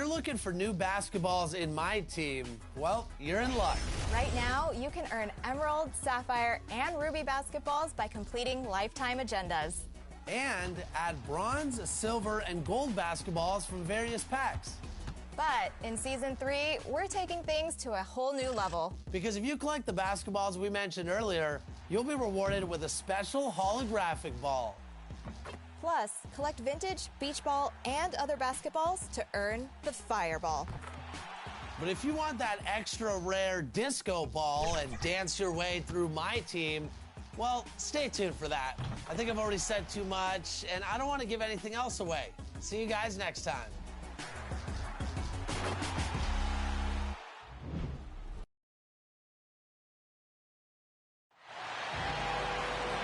you're looking for new basketballs in my team, well, you're in luck. Right now, you can earn Emerald, Sapphire, and Ruby basketballs by completing lifetime agendas. And add bronze, silver, and gold basketballs from various packs. But in Season 3, we're taking things to a whole new level. Because if you collect the basketballs we mentioned earlier, you'll be rewarded with a special holographic ball. Plus, collect vintage, beach ball, and other basketballs to earn the Fireball. But if you want that extra rare disco ball and dance your way through my team, well, stay tuned for that. I think I've already said too much, and I don't want to give anything else away. See you guys next time.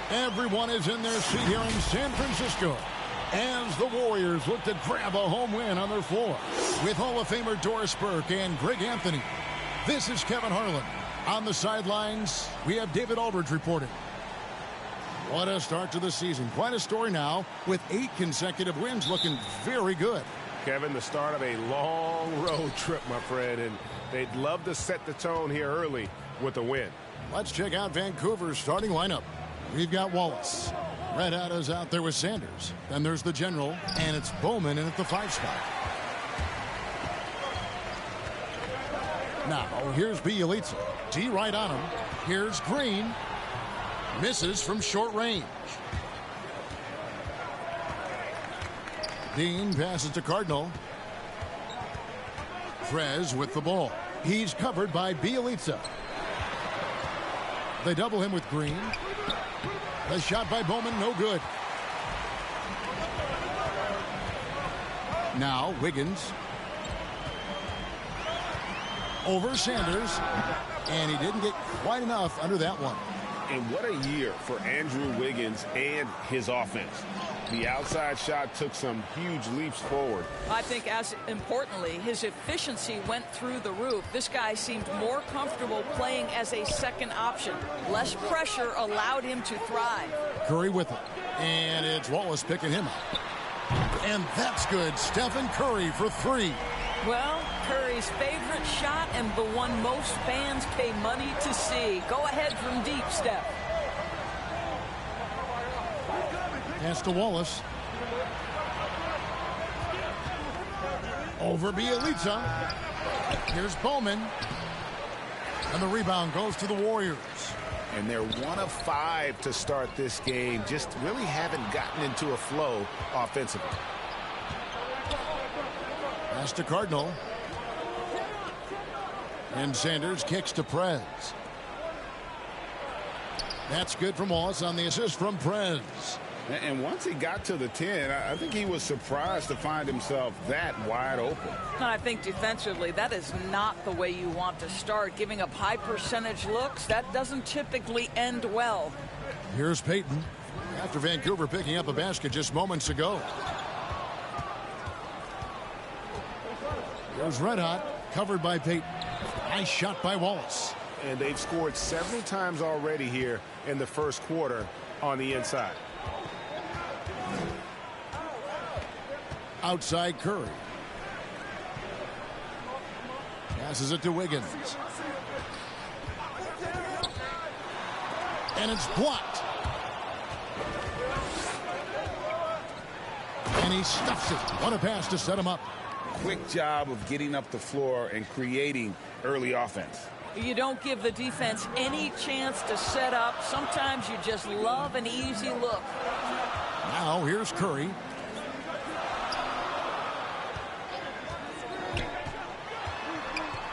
Everyone is in their seat here in San Francisco as the Warriors look to grab a home win on their floor with Hall of Famer Doris Burke and Greg Anthony. This is Kevin Harlan. On the sidelines, we have David Aldridge reporting. What a start to the season. Quite a story now with 8 consecutive wins, looking very good. Kevin, the start of a long road trip, my friend, and they'd love to set the tone here early with a win. Let's check out Vancouver's starting lineup. We've got Wallace. Red Hat is out there with Sanders. Then there's the general, and it's Bowman in at the 5 spot. Now, here's Bjelica. D right on him. Here's Green. Misses from short range. Dean passes to Cardinal. Trez with the ball. He's covered by Bjelica. They double him with Green. The shot by Bowman, no good. Now Wiggins. Over Sanders. And he didn't get quite enough under that one. And what a year for Andrew Wiggins and his offense. The outside shot took some huge leaps forward. I think as importantly, his efficiency went through the roof. This guy seemed more comfortable playing as a second option. Less pressure allowed him to thrive. Curry with it. And it's Wallace picking him up. And that's good. Stephen Curry for 3. Well, Curry's favorite shot and the one most fans pay money to see. Go ahead from deep, Steph. Pass to Wallace. Over Bjelica. Here's Bowman. And the rebound goes to the Warriors. And they're 1 of 5 to start this game. Just really haven't gotten into a flow offensively. Pass to Cardinal. And Sanders kicks to Prez. That's good from Wallace on the assist from Prez. And once he got to the 10, I think he was surprised to find himself that wide open. And I think defensively, that is not the way you want to start. Giving up high percentage looks, that doesn't typically end well. Here's Payton after Vancouver picking up a basket just moments ago. Here's Red Hot, covered by Payton. Nice shot by Wallace. And they've scored several times already here in the first quarter on the inside. Outside Curry. Passes it to Wiggins. And it's blocked. And he stuffs it. What a pass to set him up. Quick job of getting up the floor and creating early offense. You don't give the defense any chance to set up. Sometimes you just love an easy look. Now here's Curry.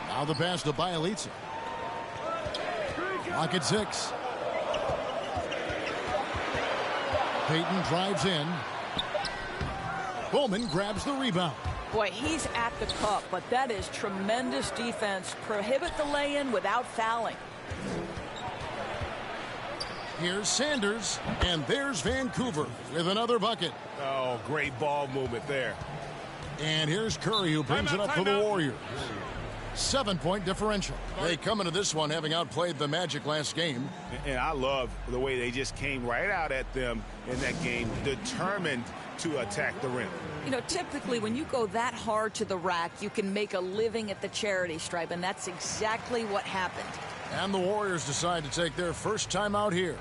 Now the pass to Bjelica. Lock at 6. Payton drives in. Bowman grabs the rebound. Boy, he's at the cup, but that is tremendous defense. Prohibit the lay-in without fouling. Here's Sanders, and there's Vancouver with another bucket. Oh, great ball movement there. And here's Curry, who brings it up for the Warriors. 7-point differential. They come into this one having outplayed the Magic last game. And I love the way they just came right out at them in that game, determined to attack the rim. You know, typically when you go that hard to the rack, you can make a living at the charity stripe, and that's exactly what happened. And the Warriors decide to take their first time out here.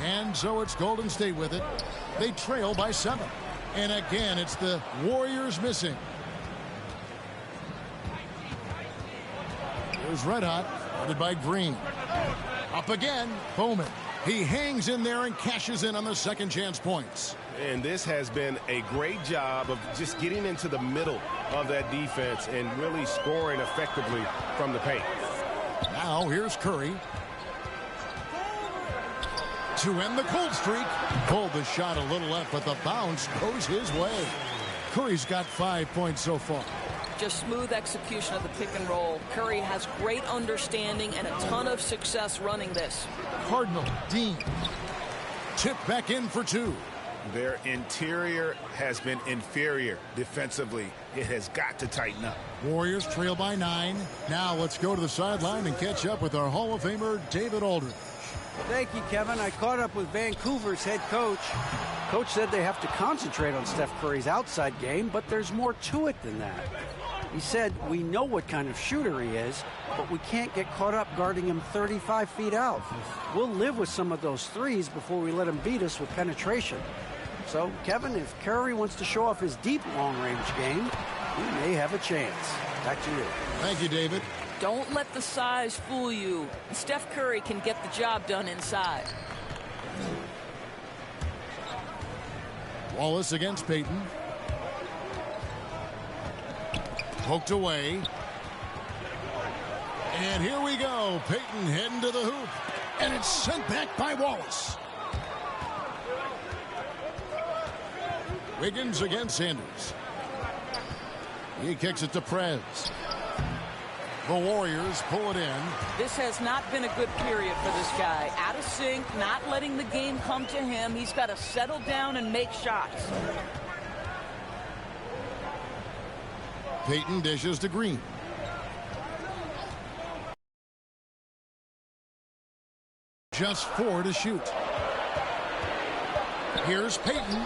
And so it's Golden State with it. They trail by 7. And again, it's the Warriors missing. Here's Red Hot, guarded by Green. Up again, Bowman. He hangs in there and cashes in on the second chance points. And this has been a great job of just getting into the middle of that defense and really scoring effectively from the paint. Now here's Curry. To end the cold streak. Pulled the shot a little left, but the bounce goes his way. Curry's got 5 points so far. Just smooth execution of the pick and roll. Curry has great understanding and a ton of success running this. Cardinal, Dean. Tip back in for 2. Their interior has been inferior defensively. It has got to tighten up. Warriors trail by 9. Now let's go to the sideline and catch up with our Hall of Famer, David Aldridge. Thank you, Kevin. I caught up with Vancouver's head coach. Coach said they have to concentrate on Steph Curry's outside game, but there's more to it than that. He said, we know what kind of shooter he is, but we can't get caught up guarding him 35 feet out. We'll live with some of those threes before we let him beat us with penetration. So, Kevin, if Curry wants to show off his deep long-range game, he may have a chance. Back to you. Thank you, David. Don't let the size fool you. Steph Curry can get the job done inside. Wallace against Payton. Poked away. And here we go. Payton heading to the hoop. And it's sent back by Wallace. Wiggins against Sanders. He kicks it to Prez. The Warriors pull it in. This has not been a good period for this guy. Out of sync, not letting the game come to him. He's got to settle down and make shots. Payton dishes to Green. Just 4 to shoot. Here's Payton.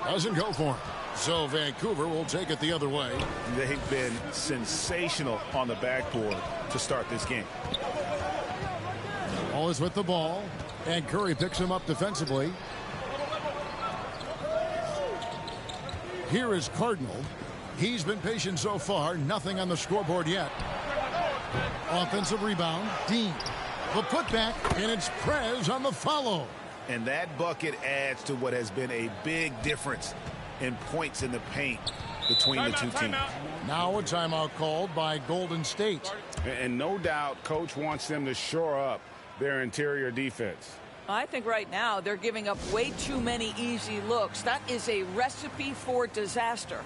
Doesn't go for him. So Vancouver will take it the other way. They've been sensational on the backboard to start this game. Wallace with the ball. And Curry picks him up defensively. Here is Cardinal. He's been patient so far. Nothing on the scoreboard yet. Offensive rebound. Dean. The putback. And it's Prez on the follow. And that bucket adds to what has been a big difference in points in the paint between the two teams. Now a timeout called by Golden State. And no doubt coach wants them to shore up their interior defense. I think right now they're giving up way too many easy looks. That is a recipe for disaster.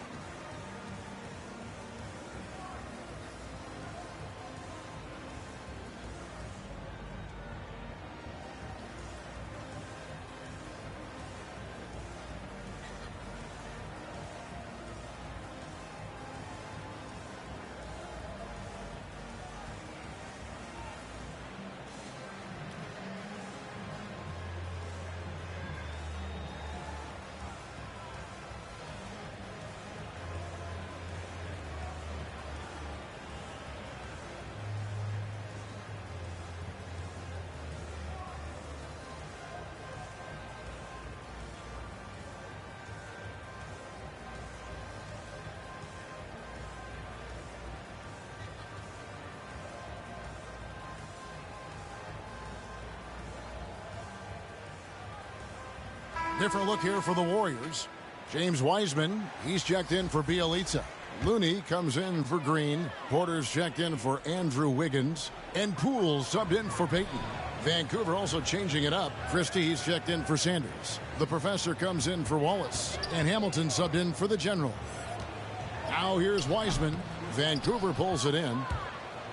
Different look here for the Warriors. James Wiseman, he's checked in for Bielitsa. Looney comes in for Green. Porter's checked in for Andrew Wiggins. And Poole subbed in for Payton. Vancouver also changing it up. Christie's checked in for Sanders. The Professor comes in for Wallace. And Hamilton subbed in for the General. Now here's Wiseman. Vancouver pulls it in.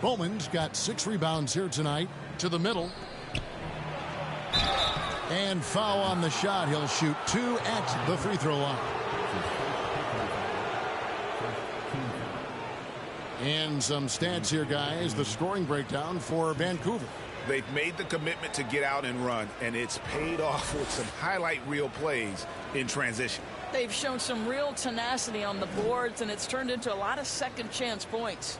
Bowman's got 6 rebounds here tonight. To the middle. And foul on the shot. He'll shoot 2 at the free throw line. And some stats here, guys. The scoring breakdown for Vancouver. They've made the commitment to get out and run, and it's paid off with some highlight reel plays in transition. They've shown some real tenacity on the boards, and it's turned into a lot of second chance points.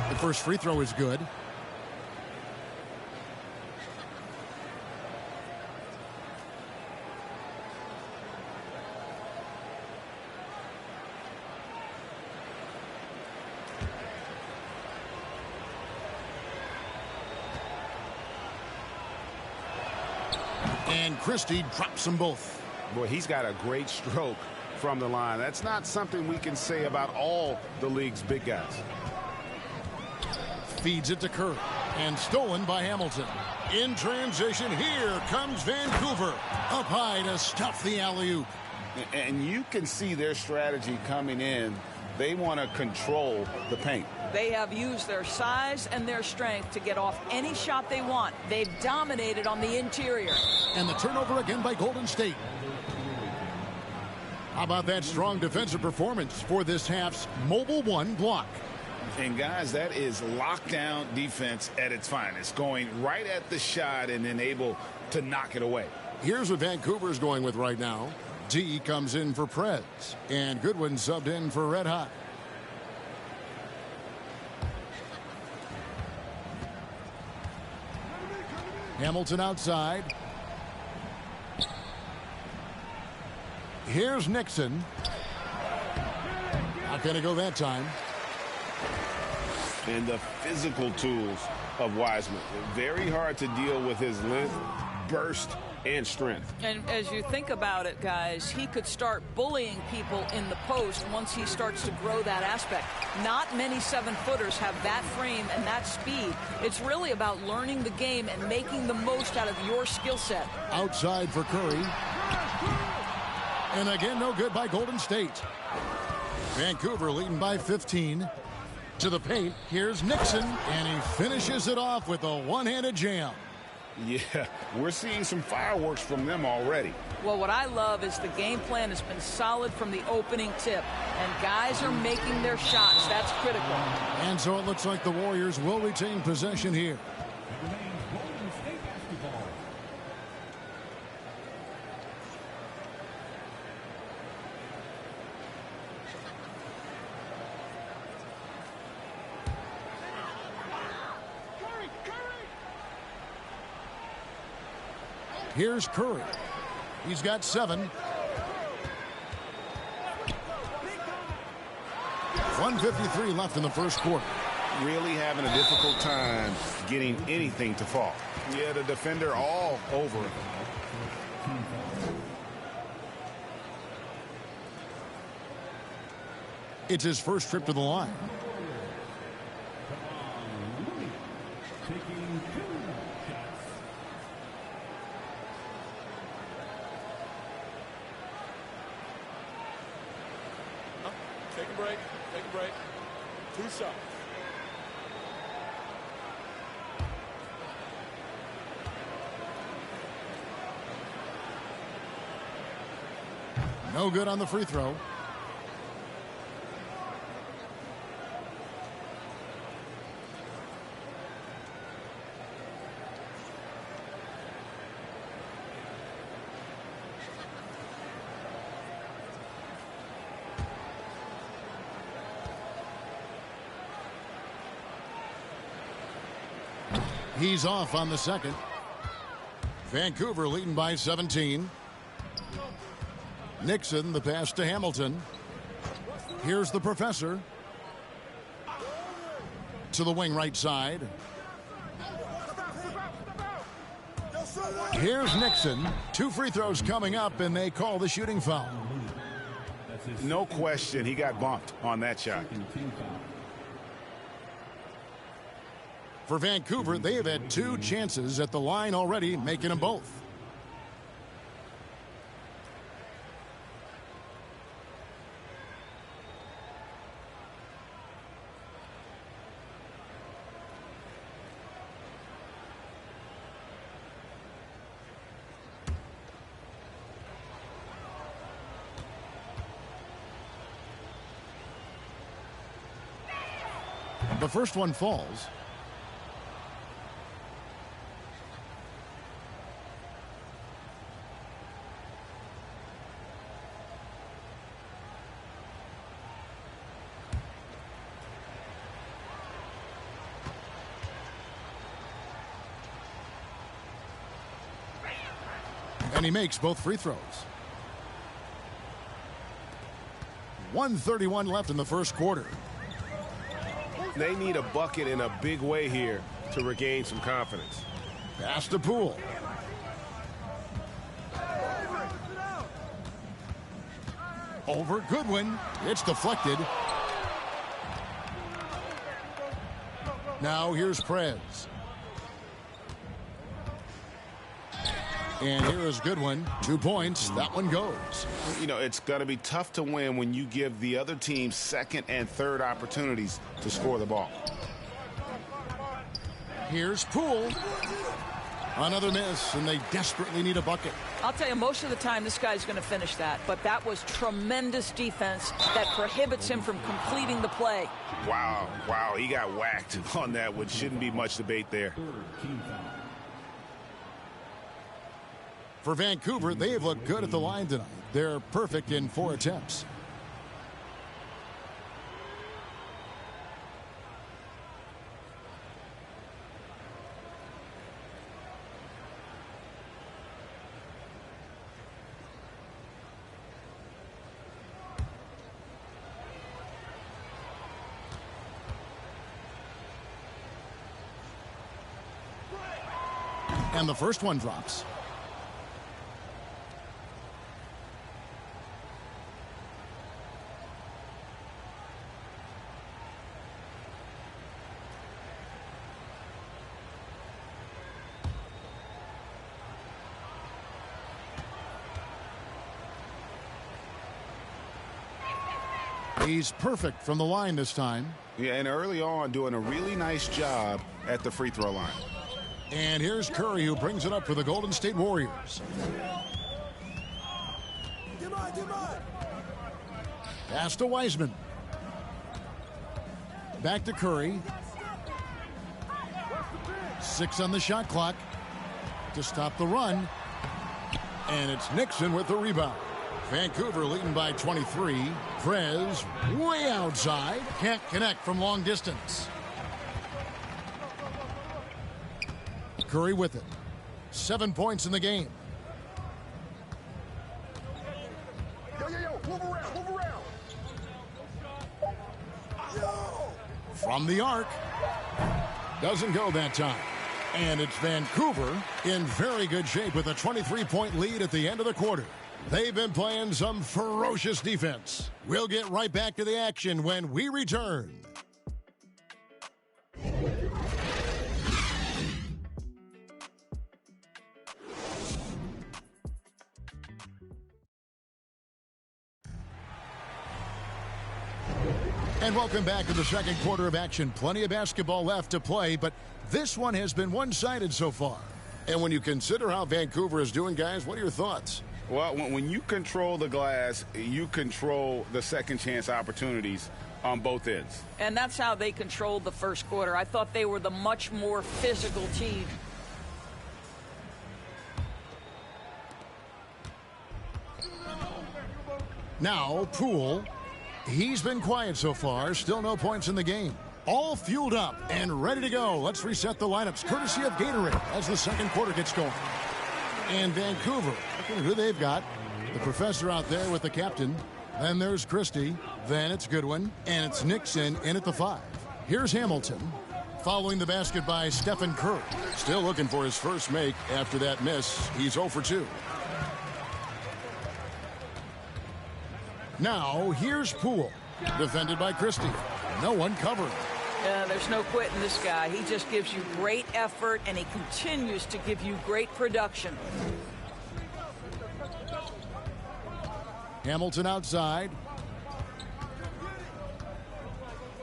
The first free throw is good. And Christie drops them both. Boy, he's got a great stroke from the line. That's not something we can say about all the league's big guys. Feeds it to Curry. And stolen by Hamilton. In transition, here comes Vancouver. Up high to stuff the alley-oop. And you can see their strategy coming in. They want to control the paint. They have used their size and their strength to get off any shot they want. They've dominated on the interior. And the turnover again by Golden State. How about that strong defensive performance for this half's Mobile One block? And guys, that is lockdown defense at its finest, going right at the shot and then able to knock it away. Here's what Vancouver's going with right now. D comes in for Prez, and Goodwin subbed in for Red Hot. Hamilton outside. Here's Nixon. Not going to go that time. And the physical tools of Wiseman. Very hard to deal with his length, burst, and strength. And as you think about it, guys, he could start bullying people in the post once he starts to grow that aspect. Not many 7-footers have that frame and that speed. It's really about learning the game and making the most out of your skill set. Outside for Curry. And again, no good by Golden State. Vancouver leading by 15. To the paint, here's Nixon, and he finishes it off with a one-handed jam. Yeah, we're seeing some fireworks from them already. Well, what I love is the game plan has been solid from the opening tip, and guys are making their shots. That's critical. And so it looks like the Warriors will retain possession here. Here's Curry. He's got 7. 1:53 left in the first quarter. Really having a difficult time getting anything to fall. Yeah, the defender all over him. It's his first trip to the line. Take a break. Take a break. 2 shots. No good on the free throw. He's off on the second. Vancouver leading by 17. Nixon, the pass to Hamilton. Here's the Professor. to the wing right side. Here's Nixon. 2 free throws coming up, and they call the shooting foul. No question, he got bumped on that shot. For Vancouver, they have had 2 chances at the line already, making them both. The first one falls. And he makes both free throws. 1:31 left in the first quarter. They need a bucket in a big way here to regain some confidence. Pass to Poole. Over Goodwin. It's deflected. Now here's Prez. And here is Goodwin. 2 points. That one goes. You know, it's going to be tough to win when you give the other team second and third opportunities to score the ball. Here's Poole. Another miss, and they desperately need a bucket. I'll tell you, most of the time this guy's going to finish that, but that was tremendous defense that prohibits him from completing the play. Wow, he got whacked on that, which shouldn't be much debate there. For Vancouver, they have looked good at the line tonight. They're perfect in 4 attempts. And the first one drops. He's perfect from the line this time. Yeah, and early on doing a really nice job at the free throw line. And here's Curry, who brings it up for the Golden State Warriors. Pass to Wiseman. Back to Curry. 6 on the shot clock to stop the run. And it's Nixon with the rebound. Vancouver leading by 23. Prez way outside. Can't connect from long distance. Curry with it. 7 points in the game. Move around. From the arc. Doesn't go that time. And it's Vancouver in very good shape with a 23-point lead at the end of the quarter. They've been playing some ferocious defense. We'll get right back to the action when we return. And welcome back to the second quarter of action. Plenty of basketball left to play, but this one has been one-sided so far. And when you consider how Vancouver is doing, guys, what are your thoughts? Well, when you control the glass, you control the second chance opportunities on both ends. And that's how they controlled the first quarter. I thought they were the much more physical team. Now, Poole. He's been quiet so far. Still no points in the game. All fueled up and ready to go. Let's reset the lineups courtesy of Gatorade as the second quarter gets going. And Vancouver, look at who they've got. The professor out there with the captain. Then there's Christie. Then it's Goodwin. And it's Nixon in at the 5. Here's Hamilton. Following the basket by Stephen Curry. Still looking for his first make after that miss. He's 0 for 2. Now, here's Poole. Defended by Christie. No one covering. There's no quitting this guy. He just gives you great effort, and he continues to give you great production. Hamilton outside.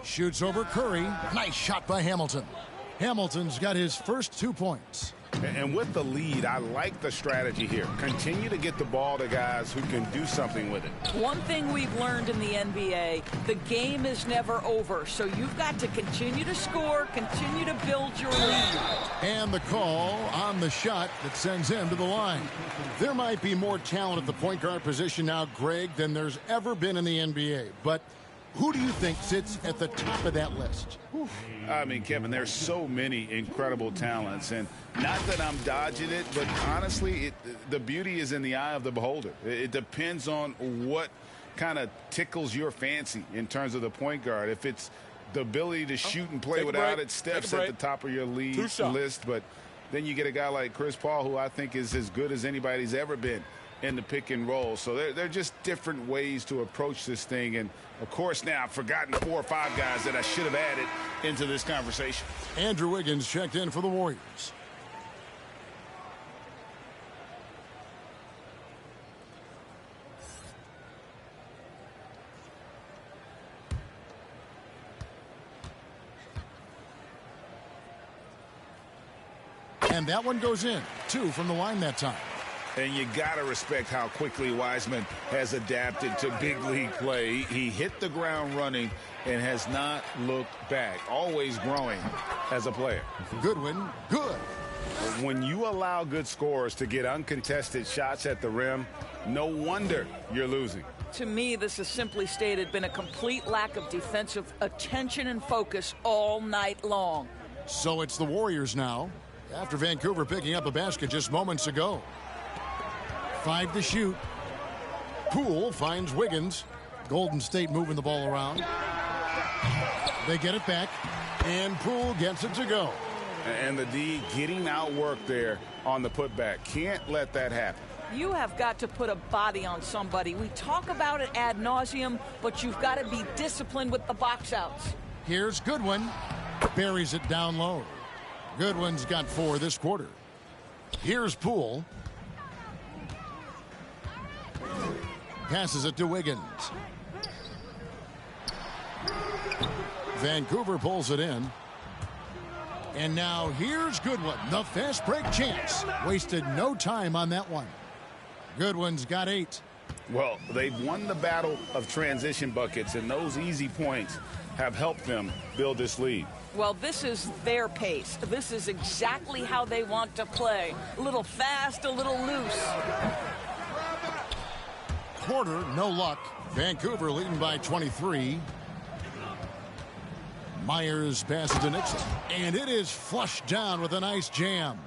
Shoots over Curry. Nice shot by Hamilton. Hamilton's got his first 2 points. And with the lead, I like the strategy here. Continue to get the ball to guys who can do something with it. One thing we've learned in the NBA, the game is never over. So you've got to continue to score, continue to build your lead. And the call on the shot that sends him to the line. There might be more talent at the point guard position now, Greg, than there's ever been in the NBA. But who do you think sits at the top of that list? I mean, Kevin, there's so many incredible talents, and not that I'm dodging it, but honestly, the beauty is in the eye of the beholder. It depends on what kind of tickles your fancy in terms of the point guard. If it's the ability to shoot and play without it, Steph's at the top of your league list, but then you get a guy like Chris Paul, who I think is as good as anybody's ever been in the pick and roll. So they're just different ways to approach this thing. And, of course, now I've forgotten 4 or 5 guys that I should have added into this conversation. Andrew Wiggins checked in for the Warriors. And that one goes in. 2 from the line that time. And you got to respect how quickly Wiseman has adapted to big league play. He hit the ground running and has not looked back. Always growing as a player. Goodwin, good. When you allow good scorers to get uncontested shots at the rim, no wonder you're losing. To me, this has simply stated been a complete lack of defensive attention and focus all night long. So it's the Warriors now, after Vancouver picking up a basket just moments ago. 5 to shoot. Poole finds Wiggins. Golden State moving the ball around. They get it back, and Poole gets it to go. And the D getting outworked there on the putback. Can't let that happen. You have got to put a body on somebody. We talk about it ad nauseum, but you've got to be disciplined with the box outs. Here's Goodwin. Buries it down low. Goodwin's got 4 this quarter. Here's Poole. Passes it to Wiggins. Vancouver pulls it in. And now here's Goodwin. The fast break chance. Wasted no time on that one. Goodwin's got 8. Well, they've won the battle of transition buckets, and those easy points have helped them build this lead. Well, this is their pace. This is exactly how they want to play. A little fast, a little loose. Quarter, no luck. Vancouver leading by 23. Myers passes to Nixon, and it is flushed down with a nice jam.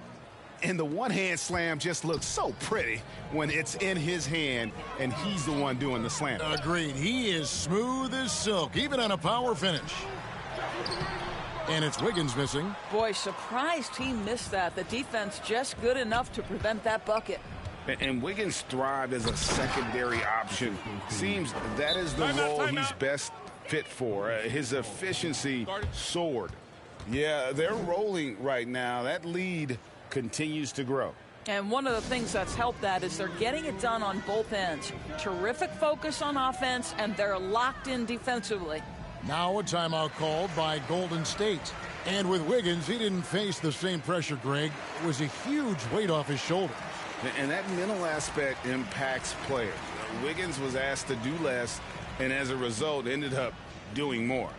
And the one-hand slam just looks so pretty when it's in his hand and he's the one doing the slam. Agreed. He is smooth as silk, even on a power finish. And it's Wiggins missing. Boy, surprised he missed that. The defense just good enough to prevent that bucket. And Wiggins thrived as a secondary option. Seems that is the role he's best fit for. His efficiency soared. Yeah, they're rolling right now. That lead continues to grow. And one of the things that's helped that is they're getting it done on both ends. Terrific focus on offense, and they're locked in defensively. Now a timeout called by Golden State. And with Wiggins, he didn't face the same pressure, Greg. It was a huge weight off his shoulders. And that mental aspect impacts players. Wiggins was asked to do less, and as a result, ended up doing more.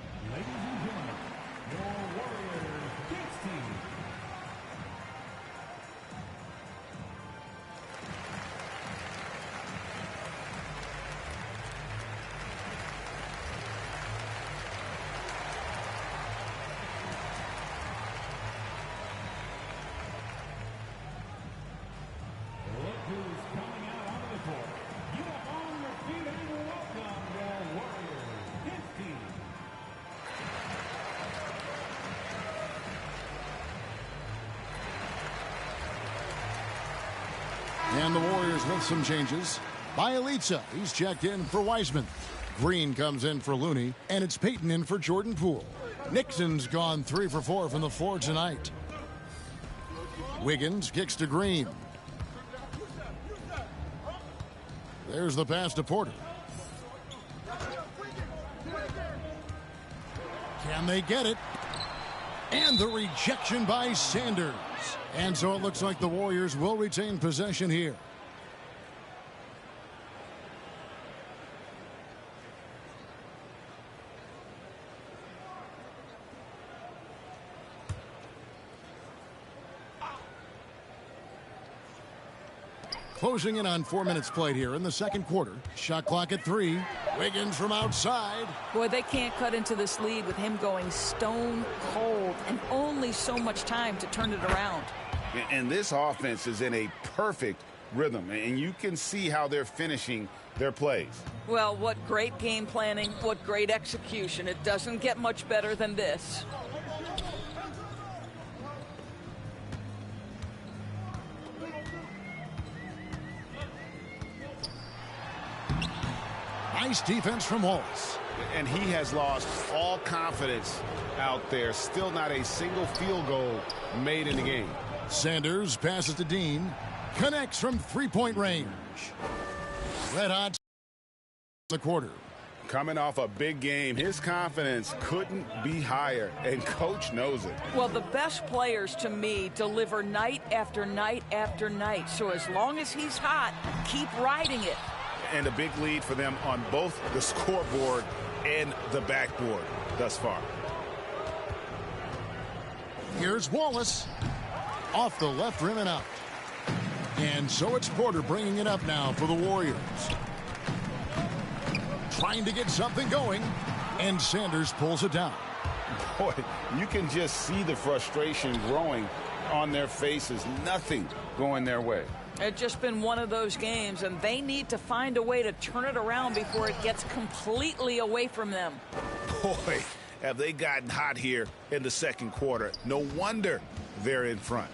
And the Warriors with some changes. Bielitsa, he's checked in for Wiseman. Green comes in for Looney, and it's Payton in for Jordan Poole. Nixon's gone 3 for 4 from the floor tonight. Wiggins kicks to Green. There's the pass to Porter. Can they get it? And the rejection by Sanders. And so it looks like the Warriors will retain possession here. Closing in on 4 minutes played here in the second quarter. Shot clock at 3. Wiggins from outside. Boy, they can't cut into this lead with him going stone cold and only so much time to turn it around. And this offense is in a perfect rhythm, and you can see how they're finishing their plays. Well, what great game planning, what great execution. It doesn't get much better than this. Nice defense from Wallace. And he has lost all confidence out there. Still not a single field goal made in the game. Sanders passes to Dean. Connects from three-point range. Red hot the quarter. Coming off a big game, his confidence couldn't be higher, and coach knows it. Well, the best players to me deliver night after night after night. So as long as he's hot, keep riding it. And a big lead for them on both the scoreboard and the backboard thus far. Here's Wallace. Off the left rim and out. And so it's Porter bringing it up now for the Warriors. Trying to get something going. And Sanders pulls it down. Boy, you can just see the frustration growing on their faces. Nothing going their way. It's just been one of those games, and they need to find a way to turn it around before it gets completely away from them. Boy, have they gotten hot here in the second quarter. No wonder they're in front.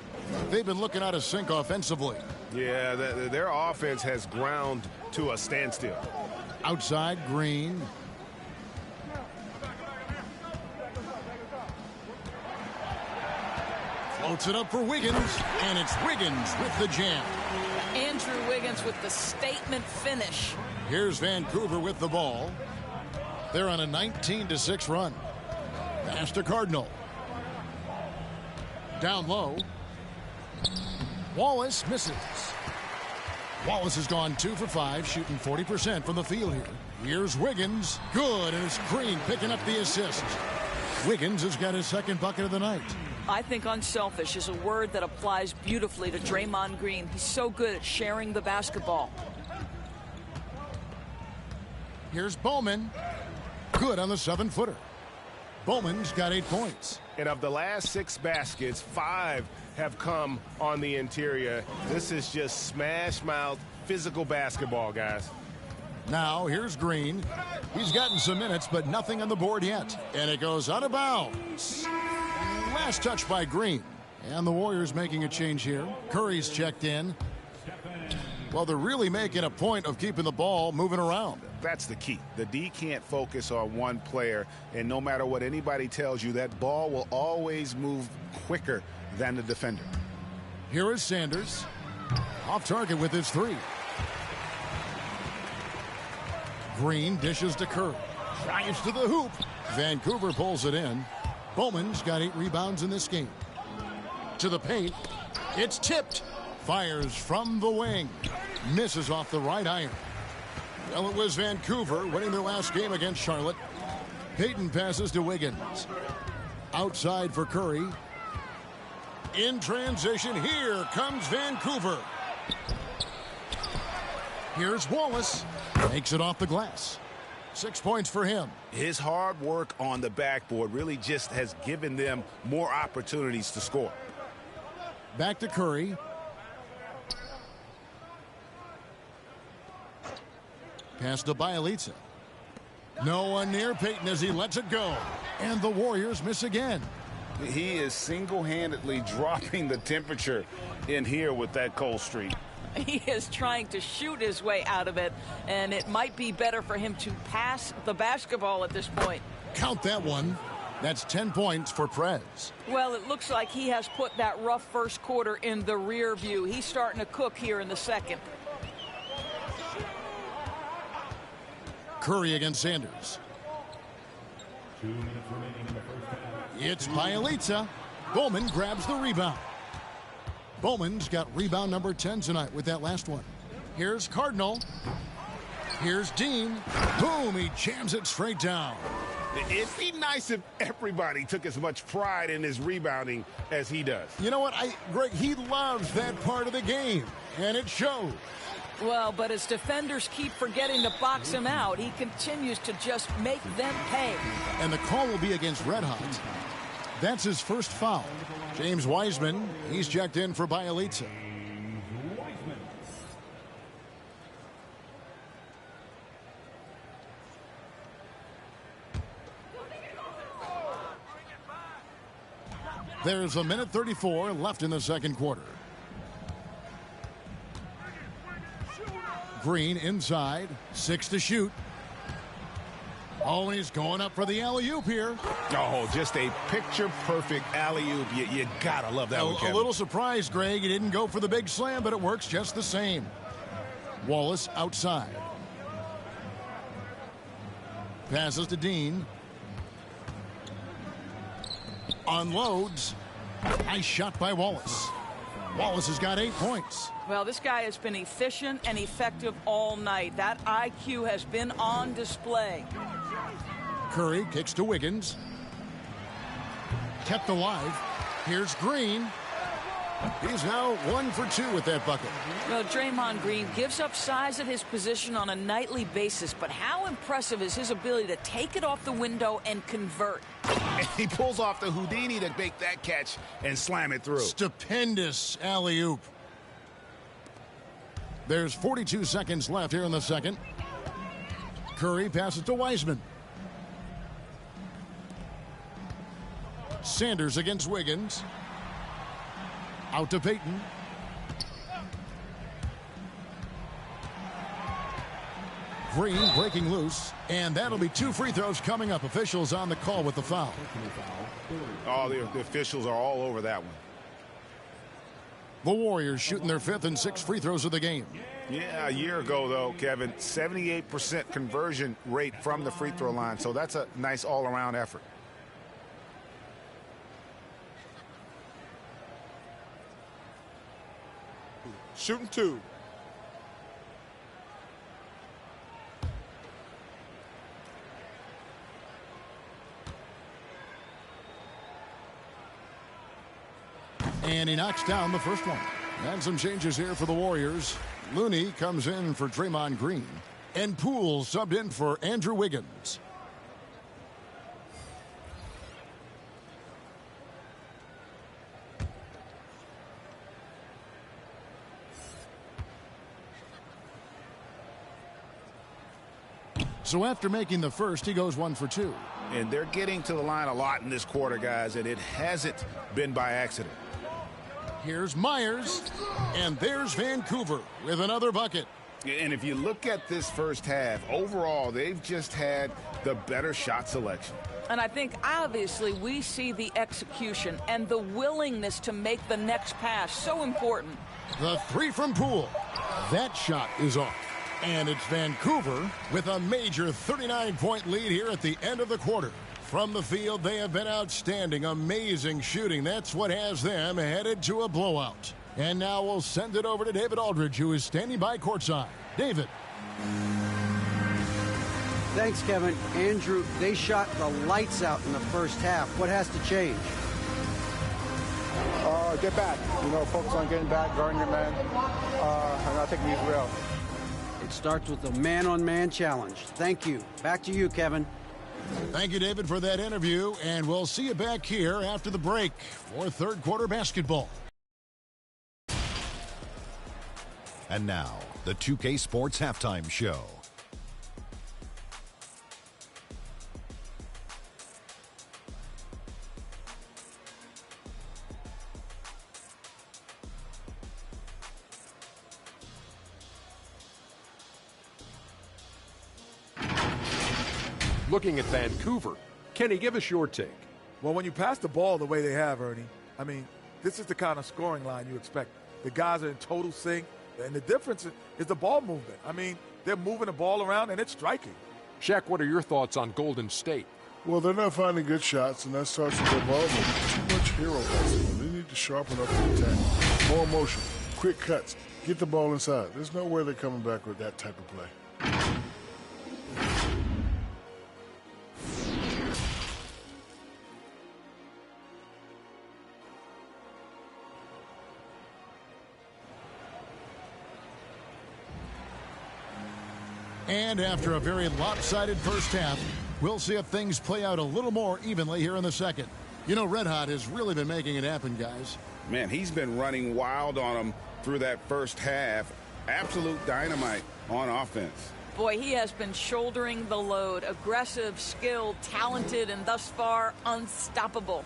They've been looking out of sync offensively. Yeah, their offense has ground to a standstill. Outside, Green. Floats it up for Wiggins, and it's Wiggins with the jam. Andrew Wiggins with the statement finish. Here's Vancouver with the ball. They're on a 19-6 run. Pass to Cardinal. Down low. Wallace misses. Wallace has gone 2 for 5, shooting 40% from the field here. Here's Wiggins. Good, and it's Green picking up the assist. Wiggins has got his second bucket of the night. I think unselfish is a word that applies beautifully to Draymond Green. He's so good at sharing the basketball. Here's Bowman. Good on the 7-footer. Bowman's got 8 points. And of the last 6 baskets, 5 have come on the interior. This is just smash-mouth physical basketball, guys. Now here's Green. He's gotten some minutes, but nothing on the board yet. And it goes out of bounds. Last touch by Green. And the Warriors making a change here. Curry's checked in. Well, they're really making a point of keeping the ball moving around. That's the key. The D can't focus on one player, and no matter what anybody tells you, that ball will always move quicker than the defender. Here is Sanders. Off target with his 3. Green dishes to Curry. Drives to the hoop. Vancouver pulls it in. Bowman's got 8 rebounds in this game. To the paint. It's tipped. Fires from the wing. Misses off the right iron. Well, it was Vancouver winning their last game against Charlotte. Payton passes to Wiggins. Outside for Curry. In transition, here comes Vancouver. Here's Wallace. Makes it off the glass. 6 points for him. His hard work on the backboard really just has given them more opportunities to score. Back to Curry. Pass to Bielitsa. No one near Payton as he lets it go. And the Warriors miss again. He is single-handedly dropping the temperature in here with that cold streak. He is trying to shoot his way out of it, and it might be better for him to pass the basketball at this point. Count that one. That's 10 points for Prez. Well, it looks like he has put that rough first quarter in the rear view. He's starting to cook here in the second. Curry against Sanders. It's Bjelica. Bowman grabs the rebound. Bowman's got rebound number 10 tonight with that last one. Here's Cardinal. Here's Dean. Boom, he jams it straight down. It'd be nice if everybody took as much pride in his rebounding as he does. You know what, Greg, he loves that part of the game, and it shows. Well, but as defenders keep forgetting to box him out, he continues to just make them pay. And the call will be against Red Hot. That's his first foul. James Wiseman, he's checked in for Bjelica. There's a minute 34 left in the second quarter. Green inside, 6 to shoot. Oh, and he's going up for the alley-oop here. Oh, just a picture-perfect alley-oop. You gotta love that one, Kevin. A little surprised, Greg. He didn't go for the big slam, but it works just the same. Wallace outside. Passes to Dean. Unloads. Nice shot by Wallace. Wallace has got 8 points. Well, this guy has been efficient and effective all night. That IQ has been on display. Curry kicks to Wiggins. Kept alive. Here's Green. He's now 1 for 2 with that bucket. Well, Draymond Green gives up size at his position on a nightly basis, but how impressive is his ability to take it off the window and convert? And he pulls off the Houdini to make that catch and slam it through. Stupendous alley-oop. There's 42 seconds left here in the second. Curry passes to Wiseman. Sanders against Wiggins. Out to Payton. Green breaking loose, and that'll be 2 free throws coming up. Officials on the call with the foul. Oh, the officials are all over that one. The Warriors shooting their 5th and 6th free throws of the game. Yeah, a year ago, though, Kevin, 78% conversion rate from the free throw line, so that's a nice all-around effort. Shooting 2. And he knocks down the first one. And some changes here for the Warriors. Looney comes in for Draymond Green. And Poole subbed in for Andrew Wiggins. So after making the first, he goes 1 for 2. And they're getting to the line a lot in this quarter, guys, and it hasn't been by accident. Here's Myers, and there's Vancouver with another bucket. And if you look at this first half, overall, they've just had the better shot selection. And I think, obviously, we see the execution and the willingness to make the next pass so important. The 3 from Poole. That shot is off. And it's Vancouver with a major 39-point lead here at the end of the quarter. From the field, they have been outstanding. Amazing shooting. That's what has them headed to a blowout. And now we'll send it over to David Aldridge, who is standing by courtside. David. Thanks, Kevin. Andrew, they shot the lights out in the first half. What has to change? Get back. Focus on getting back, guarding your man, and not taking these real. It starts with a man-on-man challenge. Thank you. Back to you, Kevin. Thank you, David, for that interview, and we'll see you back here after the break for third quarter basketball. And now, the 2K Sports Halftime Show. Looking at Vancouver, Kenny, give us your take. Well, when you pass the ball the way they have, Ernie, I mean, this is the kind of scoring line you expect. The guys are in total sync, and the difference is the ball movement. I mean, they're moving the ball around, and it's striking. Shaq, what are your thoughts on Golden State? Well, they're not finding good shots, and that starts with their ball movement. Too much hero hustle. They need to sharpen up the attack. More motion, quick cuts, get the ball inside. There's no way they're coming back with that type of play. And after a very lopsided first half, we'll see if things play out a little more evenly here in the second. You know, Red Hot has really been making it happen, guys. Man, he's been running wild on them through that first half. Absolute dynamite on offense. Boy, he has been shouldering the load. Aggressive, skilled, talented, and thus far unstoppable.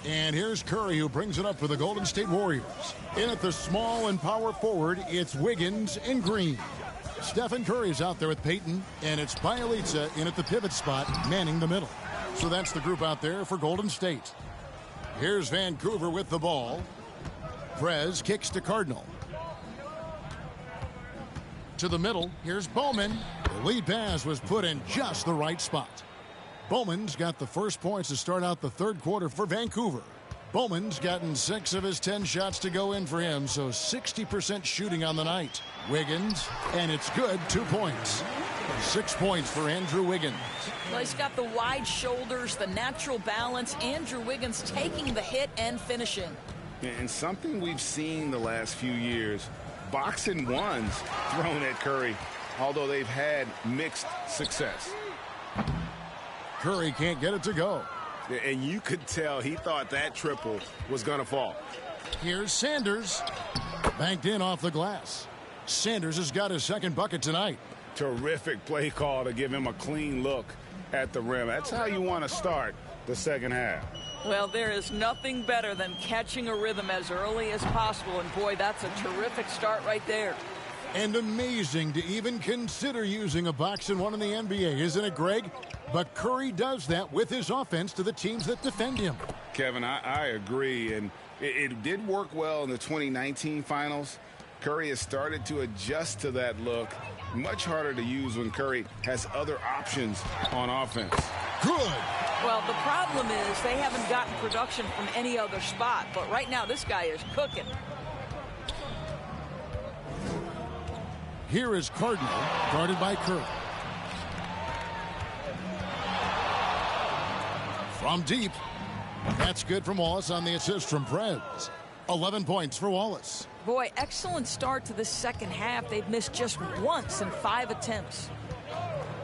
And here's Curry, who brings it up for the Golden State Warriors. In at the small and power forward, it's Wiggins and Green. Stephen Curry's out there with Payton, and it's Bjelica in at the pivot spot, manning the middle. So that's the group out there for Golden State. Here's Vancouver with the ball. Prez kicks to Cardinal. To the middle, here's Bowman. The lead pass was put in just the right spot. Bowman's got the first points to start out the third quarter for Vancouver. Bowman's gotten 6 of his 10 shots to go in for him, so 60% shooting on the night. Wiggins, and it's good, 2 points. 6 points for Andrew Wiggins. Well, he's got the wide shoulders, the natural balance. Andrew Wiggins taking the hit and finishing. And something we've seen the last few years, boxing ones thrown at Curry, although they've had mixed success. Curry can't get it to go. And you could tell he thought that triple was going to fall. Here's Sanders. Banked in off the glass. Sanders has got his second bucket tonight. Terrific play call to give him a clean look at the rim. That's how you want to start the second half. Well, there is nothing better than catching a rhythm as early as possible. And, boy, that's a terrific start right there. And amazing to even consider using a box and one in the NBA, isn't it, Greg? But Curry does that with his offense to the teams that defend him. Kevin, I agree, and it did work well in the 2019 finals. Curry has started to adjust to that look. Much harder to use when Curry has other options on offense. Good. Well, the problem is they haven't gotten production from any other spot, but right now this guy is cooking. Here is Cardinal, guarded by Curry. From deep. That's good from Wallace on the assist from Prez. 11 points for Wallace. Boy, excellent start to the second half. They've missed just once in 5 attempts.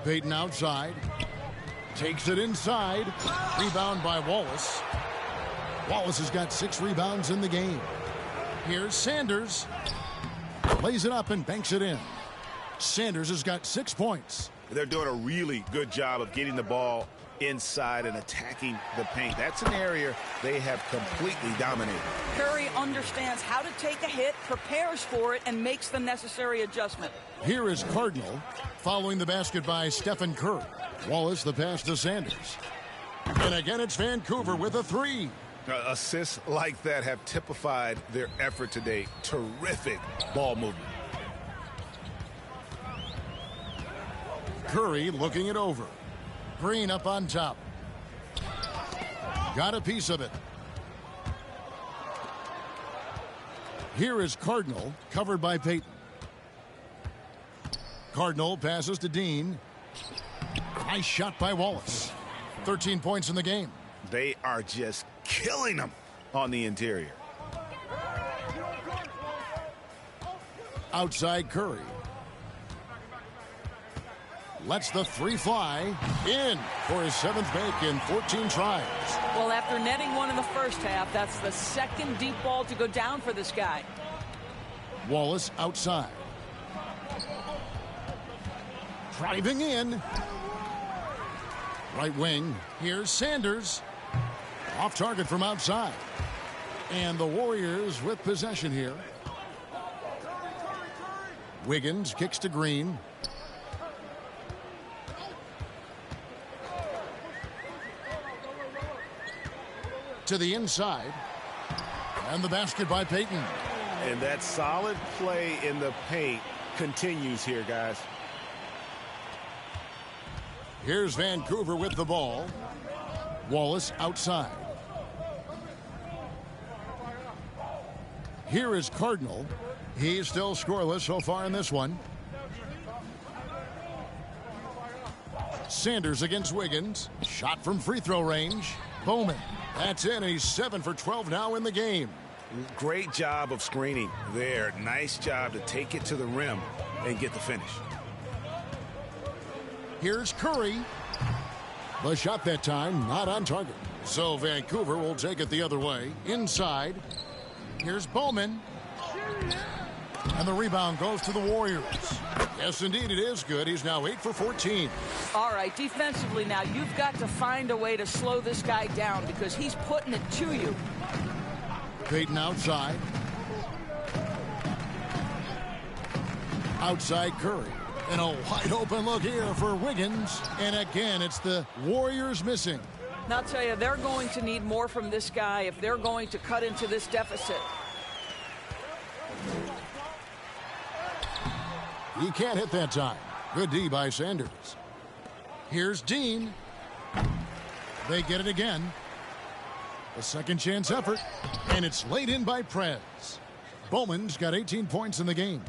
Payton outside. Takes it inside. Rebound by Wallace. Wallace has got 6 rebounds in the game. Here's Sanders. Lays it up and banks it in. Sanders has got 6 points. They're doing a really good job of getting the ball inside and attacking the paint. That's an area they have completely dominated. Curry understands how to take a hit, prepares for it, and makes the necessary adjustment. Here is Cardinal following the basket by Stephen Curry. Wallace the pass to Sanders. And again it's Vancouver with a 3. Assists like that have typified their effort today. Terrific ball movement. Curry looking it over. Green up on top. Got a piece of it. Here is Cardinal, covered by Payton. Cardinal passes to Dean. Nice shot by Wallace. 13 points in the game. They are just killing them on the interior. Outside Curry. Lets the 3 fly in for his 7th make in 14 tries. Well, after netting one in the first half, that's the second deep ball to go down for this guy. Wallace outside. Driving in. Right wing. Here's Sanders. Off target from outside. And the Warriors with possession here. Wiggins kicks to Green. To the inside. And the basket by Payton. And that solid play in the paint continues here, guys. Here's Vancouver with the ball. Wallace outside. Here is Cardinal. He's still scoreless so far in this one. Sanders against Wiggins. Shot from free throw range. Bowman. That's in. He's 7 for 12 now in the game. Great job of screening there. Nice job to take it to the rim and get the finish. Here's Curry. The shot that time not on target. So Vancouver will take it the other way. Inside. Here's Bowman. And the rebound goes to the Warriors. Yes, indeed, it is good. He's now 8 for 14. All right, defensively now, you've got to find a way to slow this guy down because he's putting it to you. Payton outside. Outside Curry. And a wide open look here for Wiggins. And again, it's the Warriors missing. And I'll tell you, they're going to need more from this guy if they're going to cut into this deficit. He can't hit that time. Good D by Sanders. Here's Dean. They get it again. A second chance effort. And it's laid in by Prez. Bowman's got 18 points in the game.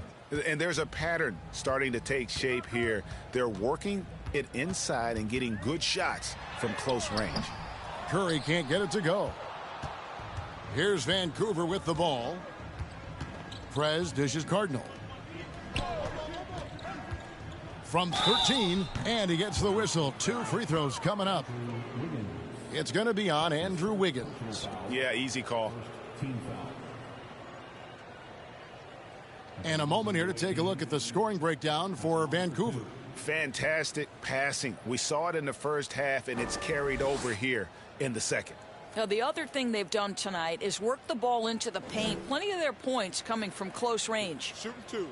And there's a pattern starting to take shape here. They're working it inside and getting good shots from close range. Curry can't get it to go. Here's Vancouver with the ball. Prez dishes Cardinal. From 13, and he gets the whistle. 2 free throws coming up. It's going to be on Andrew Wiggins. Yeah, easy call. And a moment here to take a look at the scoring breakdown for Vancouver. Fantastic passing. We saw it in the first half, and it's carried over here in the second. Now, the other thing they've done tonight is work the ball into the paint. Plenty of their points coming from close range. Shooting 2.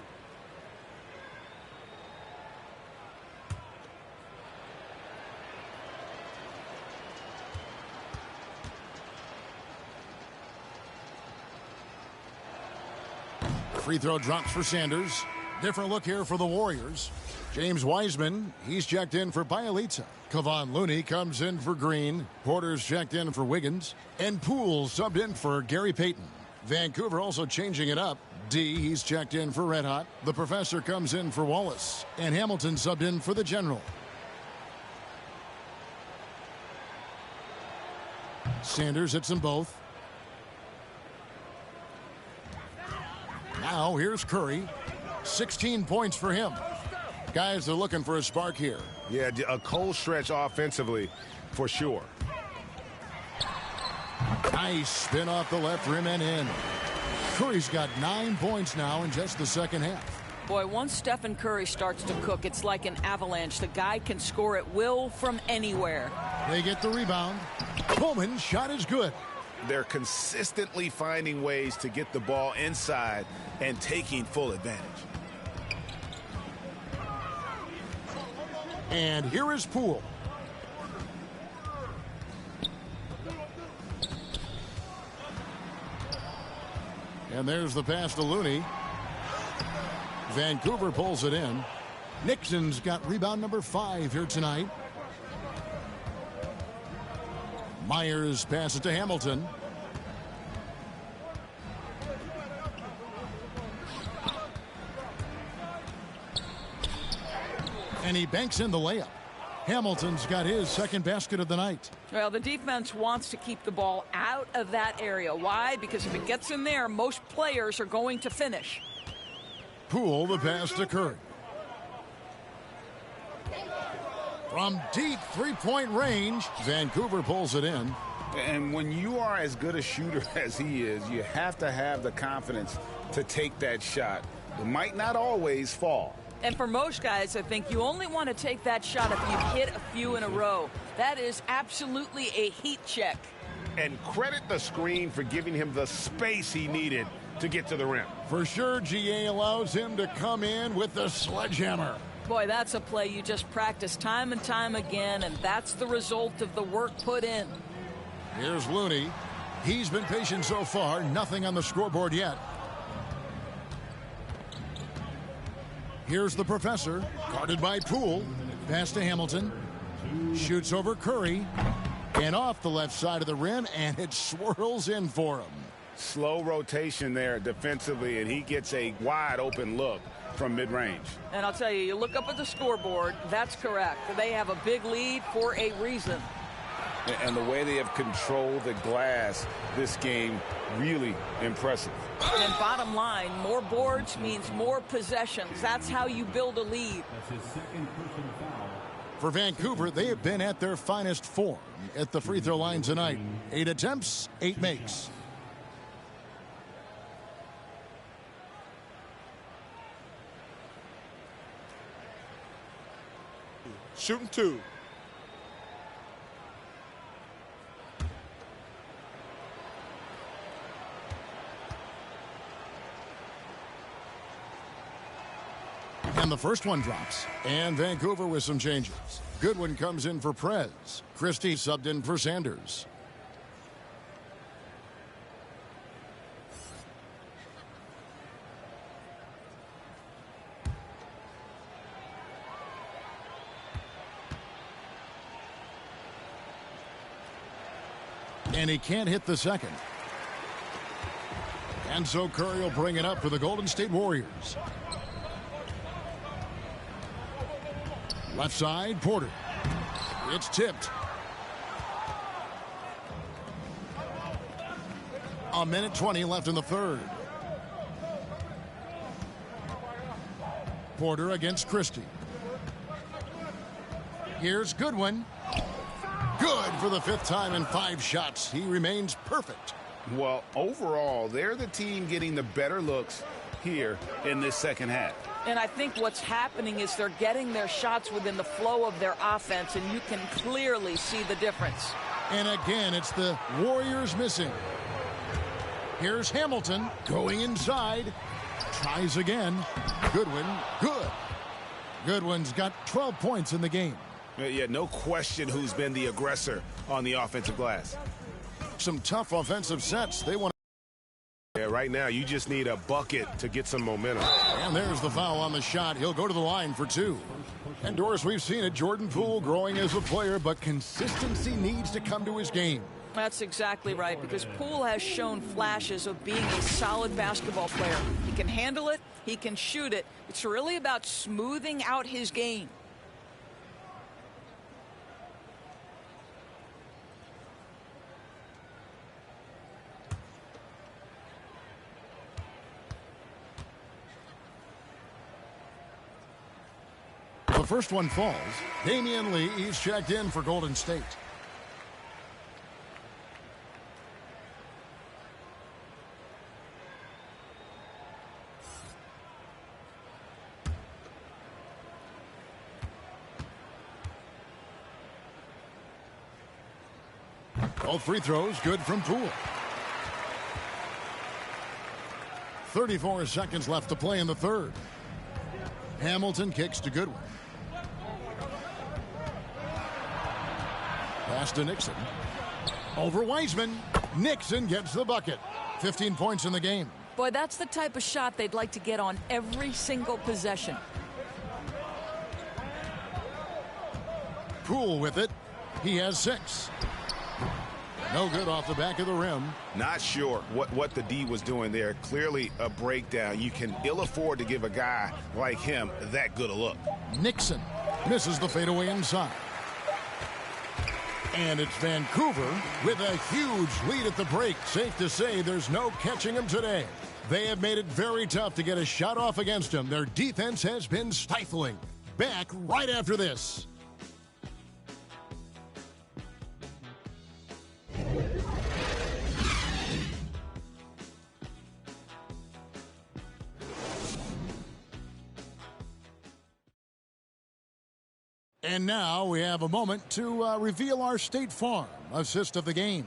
Free throw drops for Sanders. Different look here for the Warriors. James Wiseman, he's checked in for Bielitsa. Kevon Looney comes in for Green. Porter's checked in for Wiggins. And Poole subbed in for Gary Payton. Vancouver also changing it up. D, he's checked in for Red Hot. The Professor comes in for Wallace. And Hamilton subbed in for the General. Sanders hits them both. Now here's Curry. 16 points for him. Guys, they're looking for a spark here. Yeah, a cold stretch offensively for sure. Nice spin off the left rim and in. Curry's got 9 points now in just the second half. Boy, once Stephen Curry starts to cook, it's like an avalanche. The guy can score at will from anywhere. They get the rebound. Bowman's shot is good. They're consistently finding ways to get the ball inside and taking full advantage. And here is Poole. And there's the pass to Looney. Vancouver pulls it in. Nixon's got rebound number 5 here tonight. Myers passes to Hamilton. And he banks in the layup. Hamilton's got his second basket of the night. Well, the defense wants to keep the ball out of that area. Why? Because if it gets in there, most players are going to finish. Poole, the pass to Curry. From deep three-point range, Vancouver pulls it in. And when you are as good a shooter as he is, you have to have the confidence to take that shot. It might not always fall. And for most guys, I think you only want to take that shot if you hit a few in a row. That is absolutely a heat check. And credit the screen for giving him the space he needed to get to the rim. For sure, GA allows him to come in with the sledgehammer. Boy, that's a play you just practice time and time again, and that's the result of the work put in. Here's Looney. He's been patient so far. Nothing on the scoreboard yet. Here's the professor, guarded by Poole. Pass to Hamilton. Shoots over Curry. And off the left side of the rim, and it swirls in for him. Slow rotation there defensively, and he gets a wide open look from mid-range. And I'll tell you, you look up at the scoreboard, that's correct. They have a big lead for a reason. And the way they have controlled the glass this game, really impressive. And bottom line, more boards means more possessions. That's how you build a lead. That's his second personal foul. For Vancouver, they have been at their finest form at the free throw line tonight. 8 attempts, 8 makes. Shooting 2. And the first one drops. And Vancouver with some changes. Goodwin comes in for Prez. Christie subbed in for Sanders. And he can't hit the second. And so Curry will bring it up for the Golden State Warriors. Left side, Porter. It's tipped. A minute 20 left in the third. Porter against Christie. Here's Goodwin. Good for the 5th time in 5 shots. He remains perfect. Well, overall, they're the team getting the better looks here in this second half. And I think what's happening is they're getting their shots within the flow of their offense, and you can clearly see the difference. And again, it's the Warriors missing. Here's Hamilton going inside. Tries again. Goodwin, good. Goodwin's got 12 points in the game. Yeah, no question who's been the aggressor on the offensive glass. Some tough offensive sets. They want. Yeah, right now you just need a bucket to get some momentum. And there's the foul on the shot. He'll go to the line for 2. And Doris, we've seen it. Jordan Poole growing as a player, but consistency needs to come to his game. That's exactly right, because Poole has shown flashes of being a solid basketball player. He can handle it. He can shoot it. It's really about smoothing out his game. The first one falls. Damian Lee is checked in for Golden State. Both free throws good from Poole. 34 seconds left to play in the third. Hamilton kicks to Goodwin. Pass to Nixon. Over Wiseman. Nixon gets the bucket. 15 points in the game. Boy, that's the type of shot they'd like to get on every single possession. Poole with it. He has 6. No good off the back of the rim. Not sure what the D was doing there. Clearly a breakdown. You can ill afford to give a guy like him that good a look. Nixon misses the fadeaway inside. And it's Vancouver with a huge lead at the break. Safe to say there's no catching them today. They have made it very tough to get a shot off against them. Their defense has been stifling. Back right after this. And now we have a moment to reveal our State Farm assist of the game.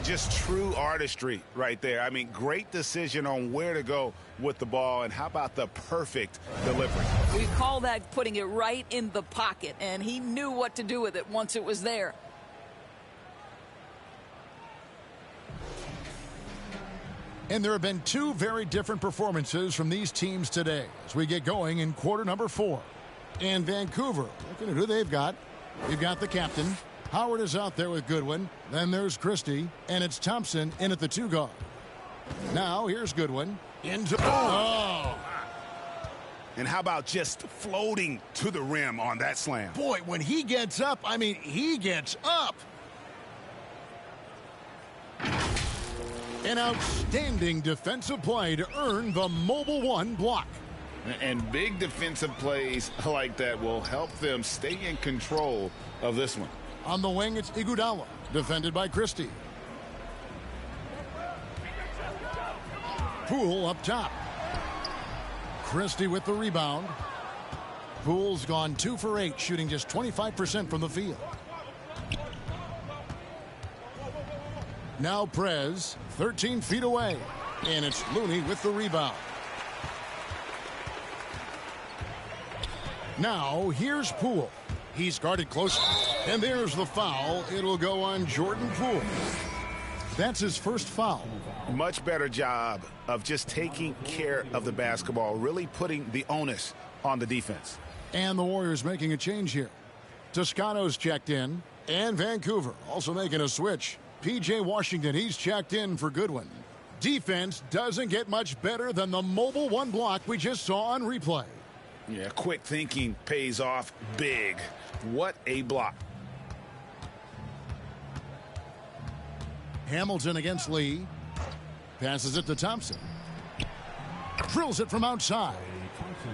Just true artistry right there. I mean, great decision on where to go with the ball, and how about the perfect delivery? We call that putting it right in the pocket, and he knew what to do with it once it was there. And there have been two very different performances from these teams today as we get going in quarter number 4. And Vancouver, looking at who they've got. You've got the captain. Howard is out there with Goodwin. Then there's Christie, and it's Thompson in at the 2 guard. Now here's Goodwin into. Oh! And how about just floating to the rim on that slam? Boy, when he gets up, I mean, he gets up. An outstanding defensive play to earn the Mobile One block. And big defensive plays like that will help them stay in control of this one. On the wing, it's Iguodala, defended by Christie. Poole up top. Christie with the rebound. Poole's gone 2 for 8, shooting just 25% from the field. Now Prez, 13 feet away. And it's Looney with the rebound. Now here's Poole. He's guarded close. And there's the foul. It'll go on Jordan Poole. That's his first foul. Much better job of just taking care of the basketball, really putting the onus on the defense. And the Warriors making a change here. Toscano's checked in. And Vancouver also making a switch. P.J. Washington, he's checked in for Goodwin. Defense doesn't get much better than the Mobile One block we just saw on replay. Yeah, quick thinking pays off big. What a block. Hamilton against Lee. Passes it to Thompson. Drills it from outside.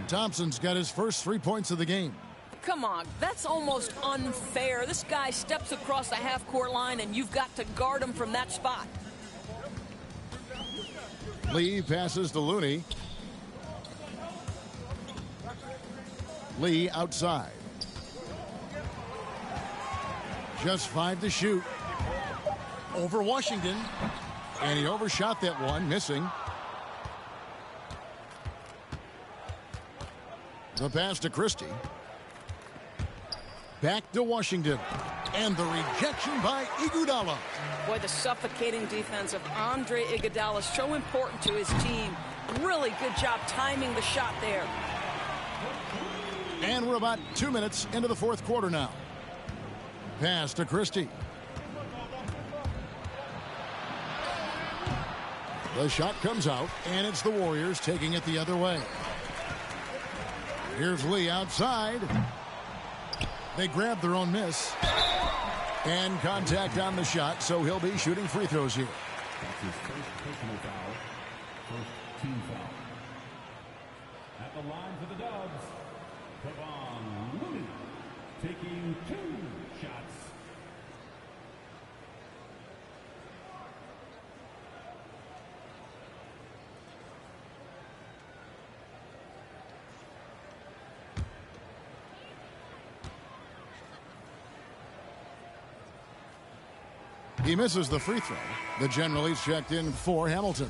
Thompson's got his first 3 points of the game. Come on, that's almost unfair. This guy steps across the half-court line, and you've got to guard him from that spot. Lee passes to Looney. Lee outside. Just 5 to shoot. Over Washington. And he overshot that one, missing. The pass to Christie. Back to Washington. And the rejection by Iguodala. Boy, the suffocating defense of Andre Iguodala is so important to his team. Really good job timing the shot there. And we're about 2 minutes into the fourth quarter now. Pass to Christie. The shot comes out, and it's the Warriors taking it the other way. Here's Lee outside. They grab their own miss. And contact on the shot, so he'll be shooting free throws here. That's his first personal foul. First team foul. At the line for the Dubs, Kevon Looney taking 2 shots. He misses the free throw. The generally's checked in for Hamilton.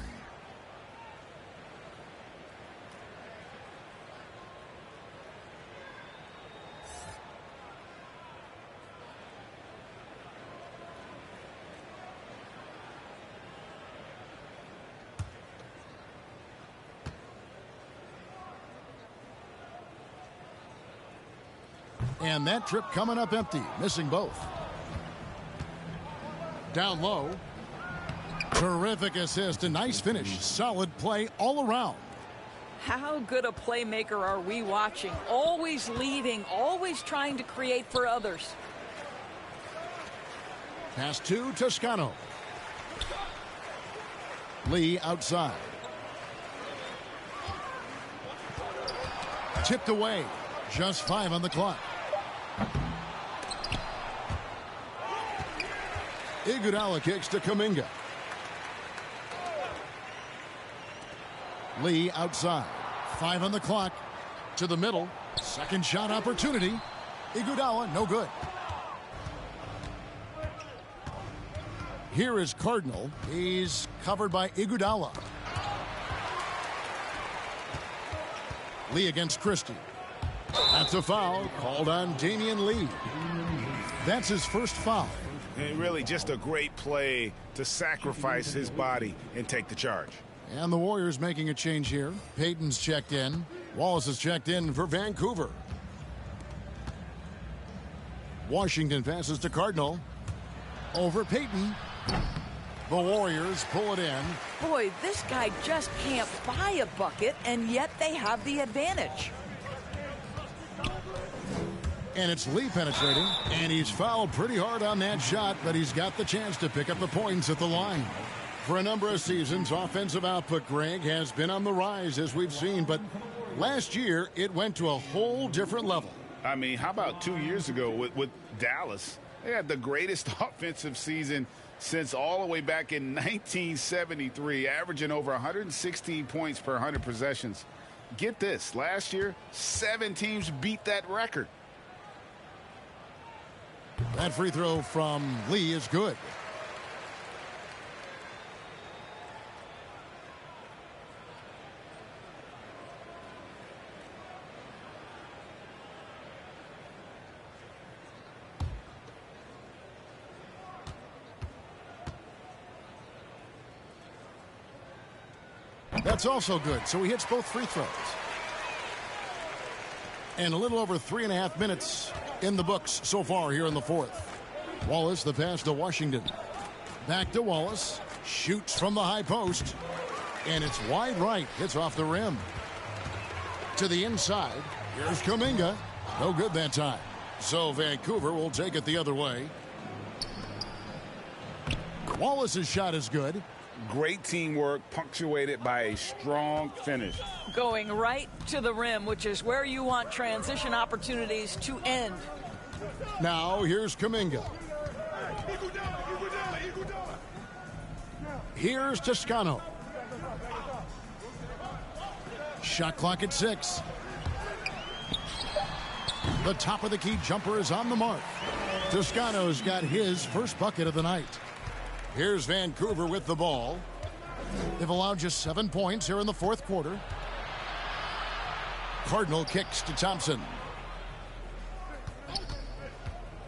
And that trip coming up empty, missing both. Down low. Terrific assist, a nice finish. Solid play all around. How good a playmaker are we watching? Always leading, always trying to create for others. Pass to Toscano. Lee outside. Tipped away. Just 5 on the clock. Iguodala kicks to Kuminga. Lee outside. 5 on the clock. To the middle. Second shot opportunity. Iguodala, no good. Here is Cardinal. He's covered by Iguodala. Lee against Christie. That's a foul called on Damian Lee. That's his first foul. And really just a great play to sacrifice his body and take the charge. And the Warriors making a change here. Payton's checked in. Wallace is checked in for Vancouver. Washington passes to Cardinal. Over Payton. The Warriors pull it in. Boy, this guy just can't buy a bucket, and yet they have the advantage. And it's Lee penetrating, and he's fouled pretty hard on that shot, but he's got the chance to pick up the points at the line. For a number of seasons, offensive output, Greg, has been on the rise, as we've seen, but last year it went to a whole different level. I mean, how about 2 years ago with Dallas? They had the greatest offensive season since all the way back in 1973, averaging over 116 points per 100 possessions. Get this, last year, 7 teams beat that record. That free throw from Lee is good. That's also good. So he hits both free throws. And a little over 3.5 minutes in the books so far here in the fourth. Wallace, the pass to Washington. Back to Wallace. Shoots from the high post. And it's wide right. Hits off the rim. To the inside. Here's Kuminga. No good that time. So Vancouver will take it the other way. Wallace's shot is good. Great teamwork, punctuated by a strong finish. Going right to the rim, which is where you want transition opportunities to end. Now here's Kuminga. Here's Toscano. Shot clock at 6. The top of the key jumper is on the mark. Toscano's got his first bucket of the night. Here's Vancouver with the ball. They've allowed just 7 points here in the fourth quarter. Cardinal kicks to Thompson.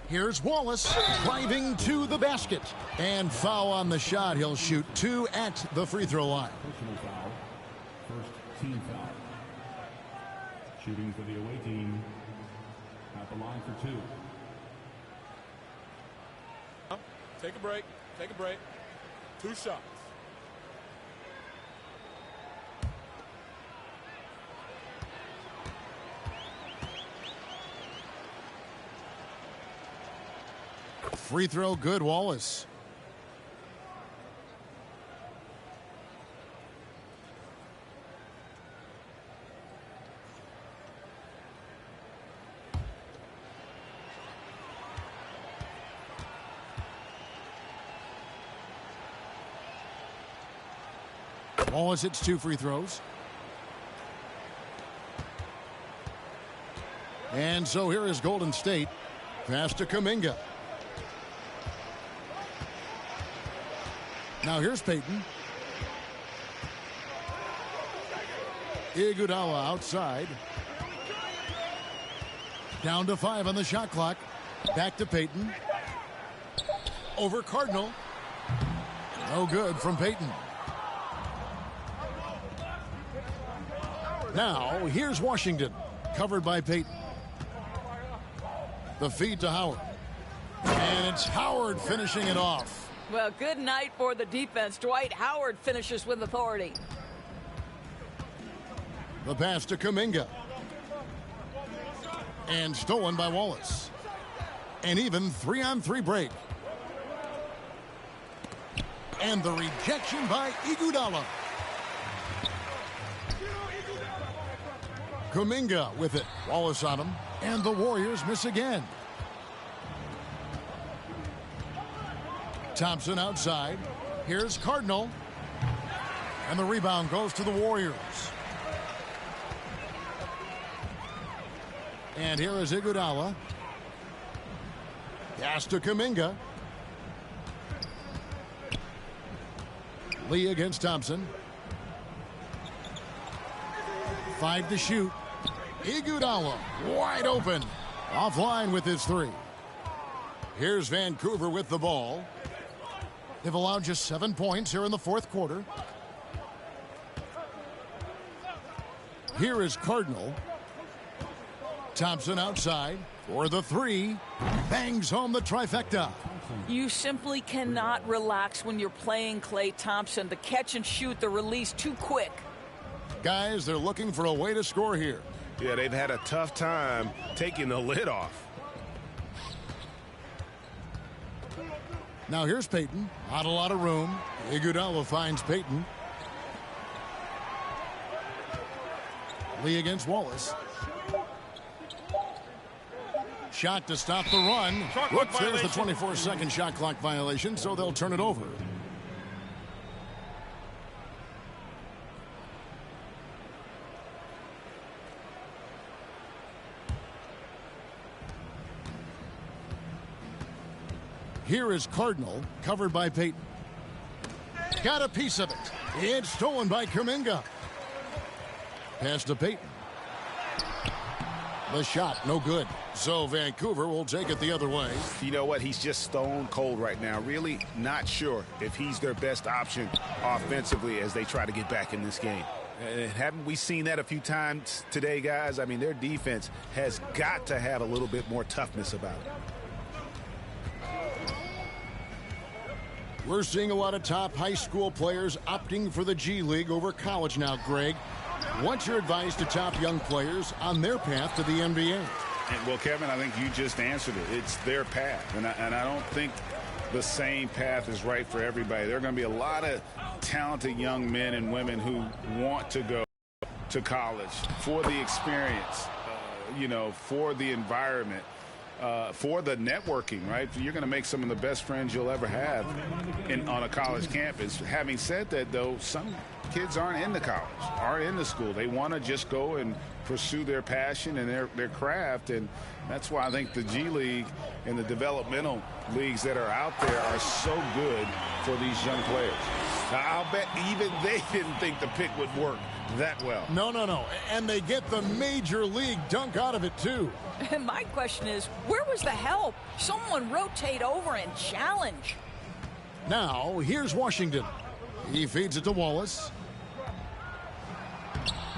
Here's Wallace driving to the basket. And foul on the shot. He'll shoot 2 at the free throw line. Personal foul. First team foul. Shooting for the away team at the line for 2. Take a break. Take a break. 2 shots. Free throw good, Wallace. Wallace hits 2 free throws. And so here is Golden State. Pass to Kuminga. Now here's Payton. Iguodala outside. Down to 5 on the shot clock. Back to Payton. Over Cardinal. No good from Payton. Now, here's Washington, covered by Payton. The feed to Howard. And it's Howard finishing it off. Well, good night for the defense. Dwight Howard finishes with authority. The pass to Kuminga. And stolen by Wallace. An even 3-on-3 break. And the rejection by Iguodala. Kuminga with it. Wallace on him. And the Warriors miss again. Thompson outside. Here's Cardinal. And the rebound goes to the Warriors. And here is Iguodala. Pass to Kuminga. Lee against Thompson. 5 to shoot. Iguodala wide open. Offline with his 3. Here's Vancouver with the ball. They've allowed just 7 points here in the fourth quarter. Here is Cardinal. Thompson outside for the 3. Bangs home the trifecta. You simply cannot relax when you're playing Klay Thompson. The catch and shoot, the release too quick. Guys, they're looking for a way to score here. Yeah, they've had a tough time taking the lid off. Now here's Payton. Not a lot of room. Iguodala finds Payton. Lee against Wallace. Shot to stop the run. Whoops, there's the 24-second shot clock violation, so they'll turn it over. Here is Cardinal, covered by Payton. Got a piece of it. It's stolen by Kuminga. Pass to Payton. The shot, no good. So Vancouver will take it the other way. You know what? He's just stone cold right now. Really not sure if he's their best option offensively as they try to get back in this game. Haven't we seen that a few times today, guys? I mean, their defense has got to have a little bit more toughness about it. We're seeing a lot of top high school players opting for the G League over college now, Greg. What's your advice to top young players on their path to the NBA? Well, Kevin, I think you just answered it. It's their path, and I don't think the same path is right for everybody. There are going to be a lot of talented young men and women who want to go to college for the experience, for the environment. For the networking, right? You're going to make some of the best friends you'll ever have on a college campus. Having said that, though, some kids aren't into college, aren't into school. They want to just go and pursue their passion and their craft, and that's why I think the G League and the developmental leagues that are out there are so good for these young players. Now, I'll bet even they didn't think the pick would work that well. No. And they get the major league dunk out of it, too. And my question is, where was the help? Someone rotate over and challenge. Now, here's Washington. He feeds it to Wallace.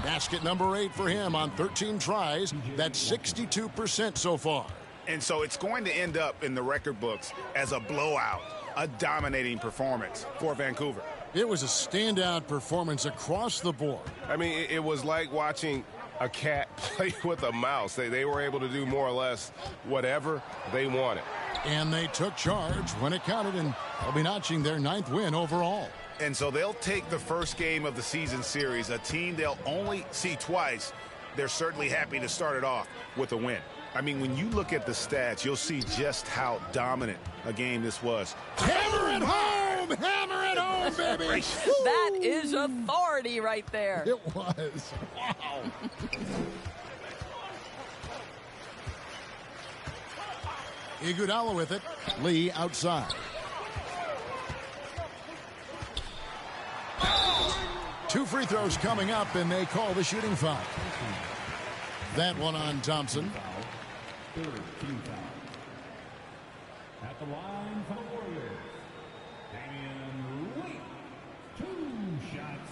Basket number 8 for him on 13 tries. That's 62% so far. And so it's going to end up in the record books as a blowout, a dominating performance for Vancouver. It was a standout performance across the board. I mean, it was like watching a cat play with a mouse. They were able to do more or less whatever they wanted. And they took charge when it counted, and they'll be notching their 9th win overall. And so they'll take the first game of the season series, a team they'll only see twice. They're certainly happy to start it off with a win. I mean, when you look at the stats, you'll see just how dominant a game this was. Hammer it home! Hammer it home, baby! That is authority right there. It was. Wow. Iguodala with it. Lee outside. Two free throws coming up, and they call the shooting foul. That one on Thompson. Third team foul. At the line for the Warriors, Damian Lee. 2 shots.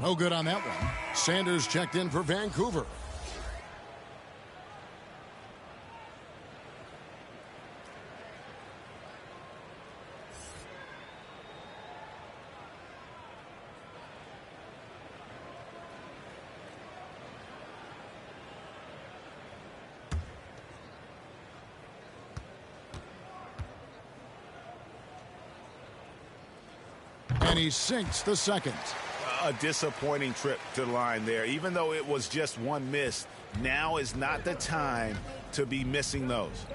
No good on that one. Sanders checked in for Vancouver. And he sinks the second. A disappointing trip to the line there. Even though it was just one miss, now is not the time to be missing those.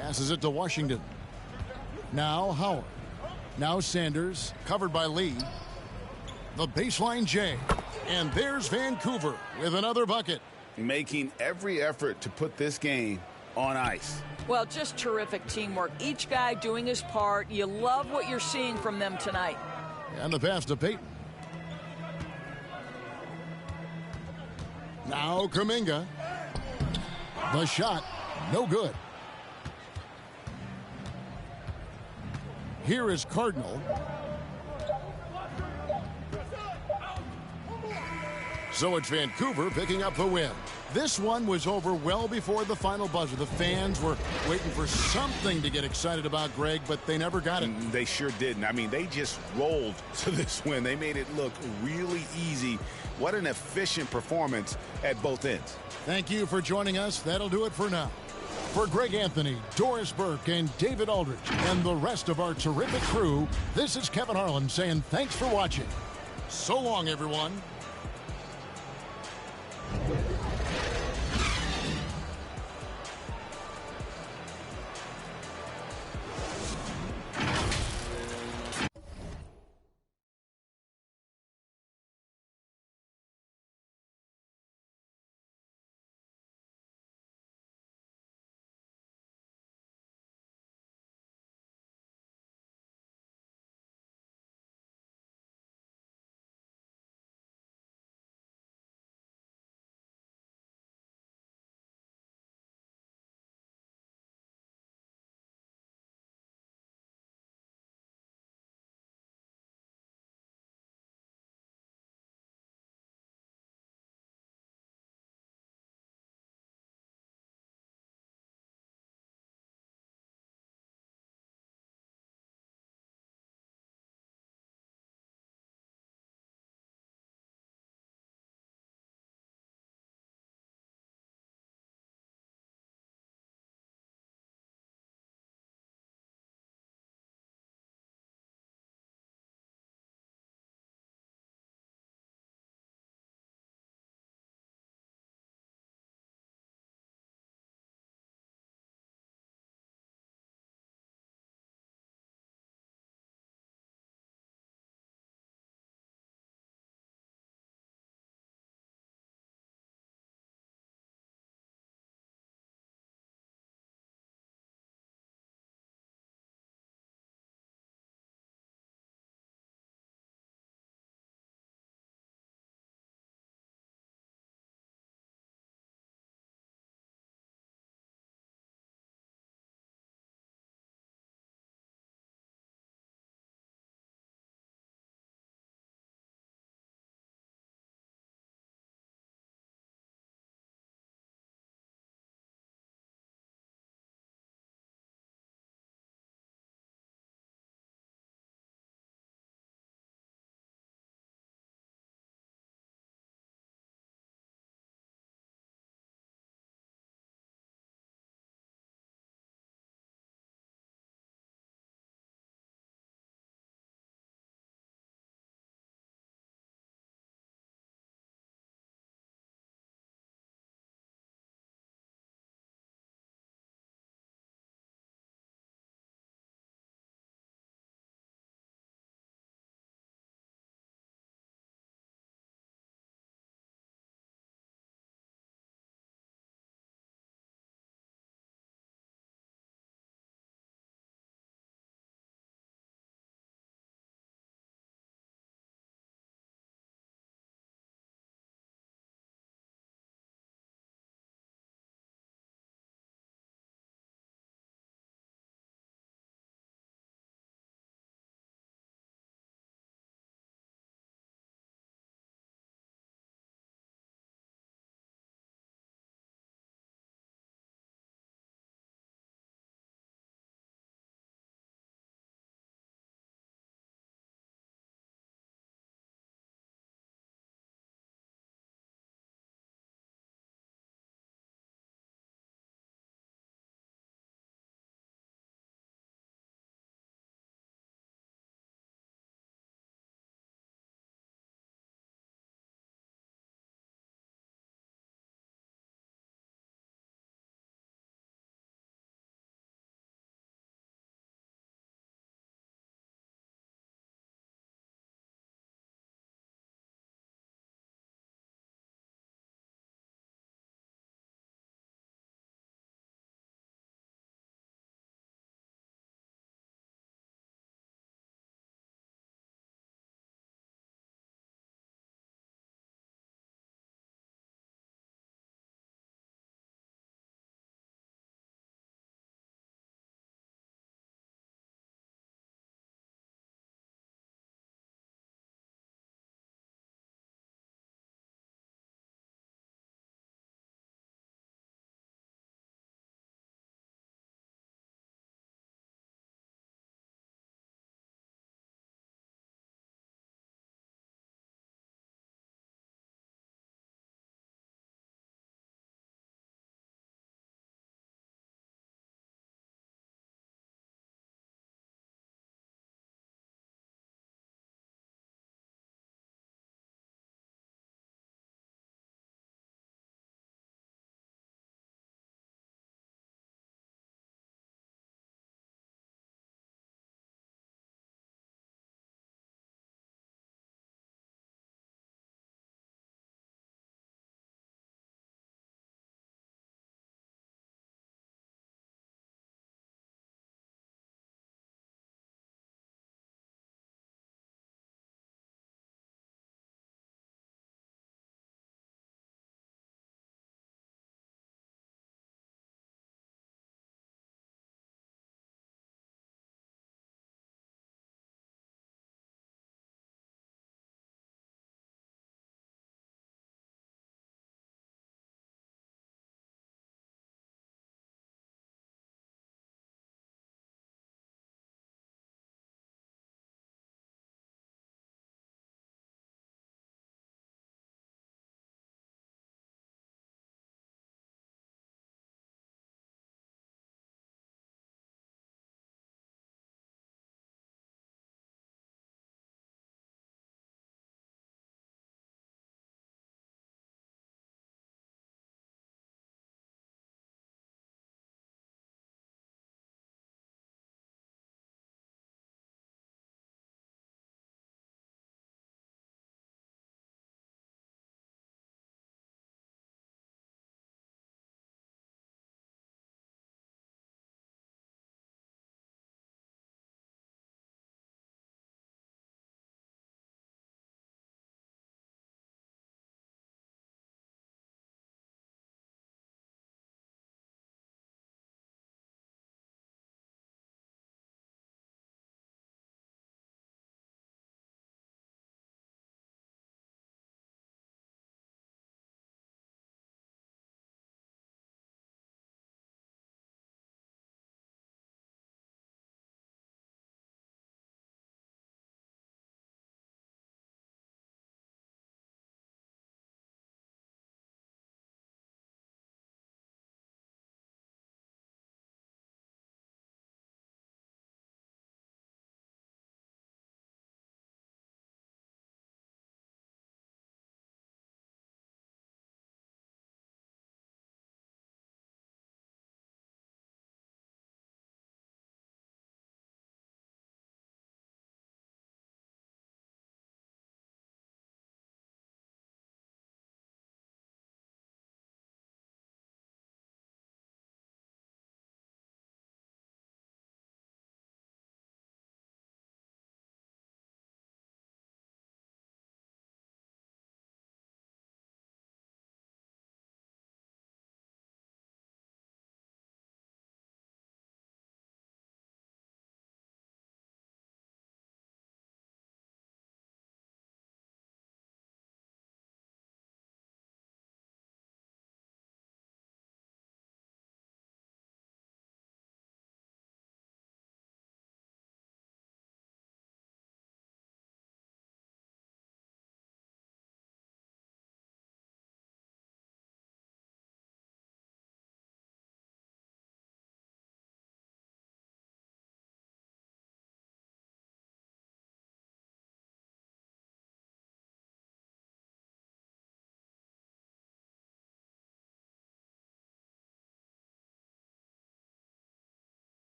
Passes it to Washington. Now Howard. Now Sanders, covered by Lee. The baseline J. And there's Vancouver with another bucket. Making every effort to put this game on ice. Well, just terrific teamwork. Each guy doing his part. You love what you're seeing from them tonight. And the pass to Peyton. Now Kuminga. The shot, no good. Here is Cardinal. So it's Vancouver picking up the win. This one was over well before the final buzzer. The fans were waiting for something to get excited about, Greg, but they never got it. They sure didn't. I mean, they just rolled to this win. They made it look really easy. What an efficient performance at both ends. Thank you for joining us. That'll do it for now. For Greg Anthony, Doris Burke, and David Aldridge, and the rest of our terrific crew, this is Kevin Harlan saying thanks for watching. So long, everyone.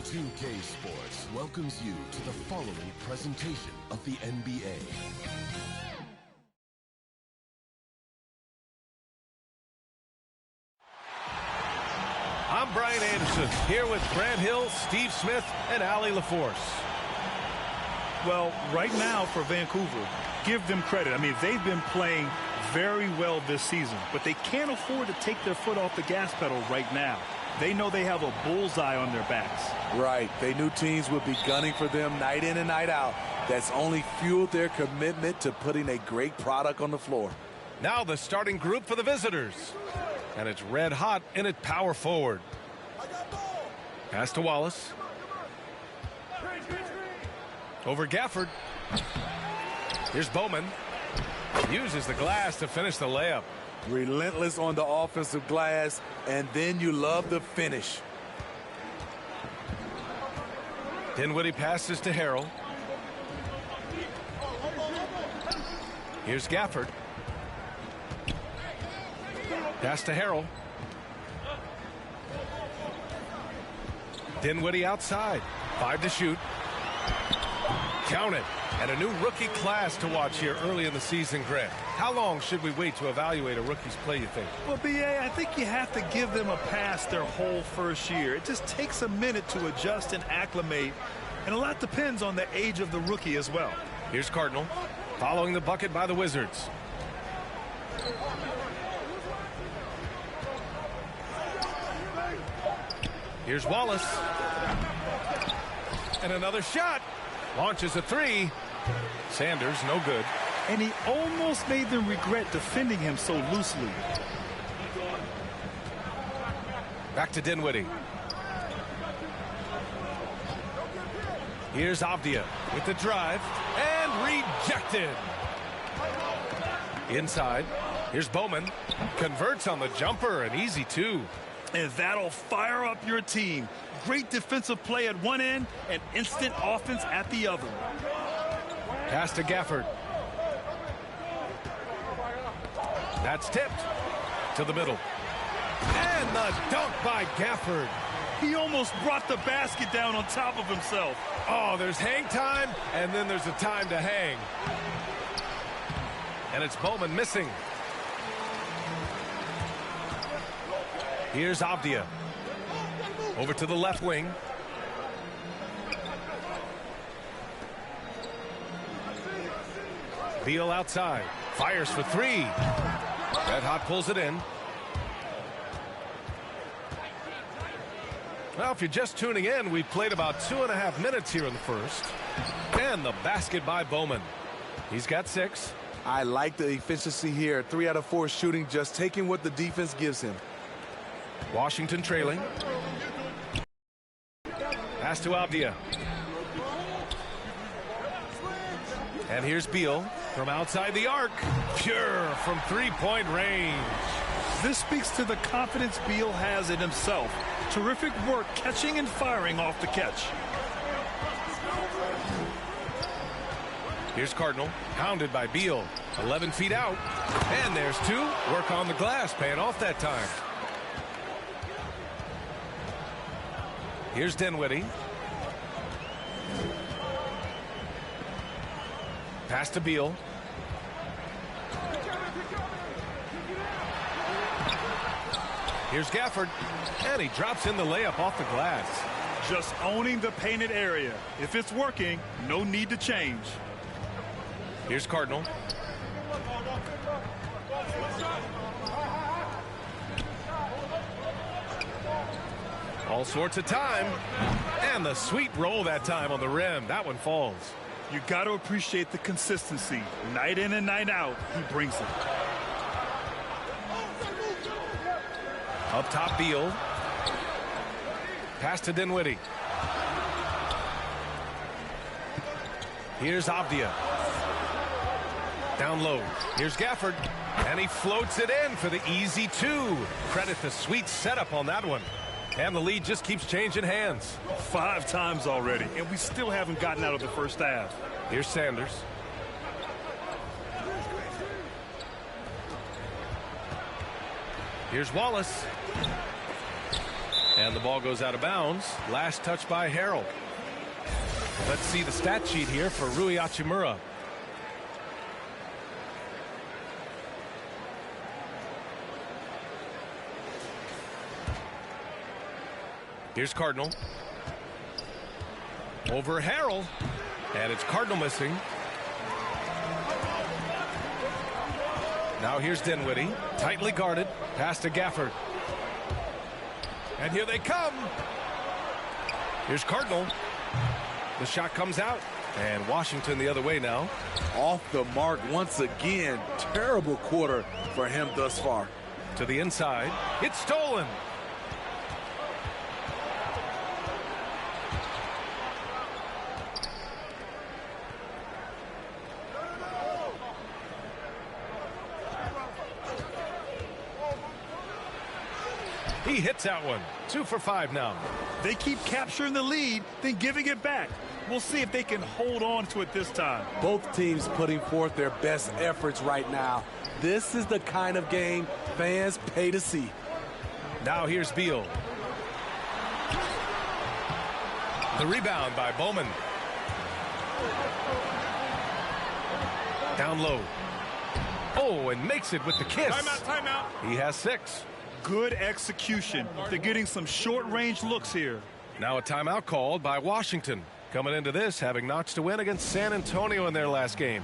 2K Sports welcomes you to the following presentation of the NBA. I'm Brian Anderson, here with Grant Hill, Steve Smith, and Allie LaForce. Well, right now for Vancouver, give them credit. I mean, they've been playing very well this season, but they can't afford to take their foot off the gas pedal right now. They know they have a bullseye on their backs. Right. They knew teams would be gunning for them night in and night out. That's only fueled their commitment to putting a great product on the floor. Now the starting group for the visitors. And it's red hot in at power forward. Pass to Wallace. Over Gafford. Here's Bowman. Uses the glass to finish the layup. Relentless on the offensive glass, and then you love the finish. Dinwiddie passes to Harrell. Here's Gafford. Pass to Harrell. Dinwiddie outside. 5 to shoot. Count it. And a new rookie class to watch here early in the season, Grant. How long should we wait to evaluate a rookie's play, you think? Well, B.A., I think you have to give them a pass their whole first year. It just takes a minute to adjust and acclimate, and a lot depends on the age of the rookie as well. Here's Cardinal, following the bucket by the Wizards. Here's Wallace. And another shot. Launches a 3. Sanders, no good. And he almost made them regret defending him so loosely. Back to Dinwiddie. Here's Avdia with the drive. And rejected. Inside. Here's Bowman. Converts on the jumper. An easy 2. And that'll fire up your team. Great defensive play at one end and instant offense at the other. Pass to Gafford. That's tipped to the middle. And the dunk by Gafford. He almost brought the basket down on top of himself. Oh, there's hang time, and then there's a time to hang. And it's Bowman missing. Here's Avdia. Over to the left wing. Beal outside. Fires for 3. Red Hot pulls it in. Well, if you're just tuning in, we played about 2.5 minutes here in the first. And the basket by Bowman. He's got 6. I like the efficiency here. 3 out of 4 shooting, just taking what the defense gives him. Washington trailing. Pass to Avdia. And here's Beal from outside the arc. Pure from 3-point range. This speaks to the confidence Beal has in himself. Terrific work catching and firing off the catch. Here's Cardinal, pounded by Beal. 11 feet out. And there's 2. Work on the glass, paying off that time. Here's Dinwiddie. Pass to Beal. Here's Gafford. And he drops in the layup off the glass. Just owning the painted area. If it's working, no need to change. Here's Cardinal. All sorts of time. And the sweet roll that time on the rim. That one falls. You got to appreciate the consistency. Night in and night out, he brings it. Up top, Beal. Pass to Dinwiddie. Here's Avdia. Down low. Here's Gafford. And he floats it in for the easy 2. Credit the sweet setup on that one. And the lead just keeps changing hands. 5 times already, and we still haven't gotten out of the first half. Here's Sanders. Here's Wallace. And the ball goes out of bounds. Last touch by Harrell. Let's see the stat sheet here for Rui Hachimura. Here's Cardinal. Over Harrell. And it's Cardinal missing. Now here's Dinwiddie. Tightly guarded. Pass to Gafford. And here they come. Here's Cardinal. The shot comes out. And Washington the other way now. Off the mark once again. Terrible quarter for him thus far. To the inside. It's stolen. He hits that one. 2 for 5 now. They keep capturing the lead, then giving it back. We'll see if they can hold on to it this time. Both teams putting forth their best efforts right now. This is the kind of game fans pay to see. Now here's Beal. The rebound by Bowman. Down low. Oh, and makes it with the kiss. Timeout. He has 6. Good execution. They're getting some short-range looks here. Now a timeout called by Washington. Coming into this, having notched a win against San Antonio in their last game.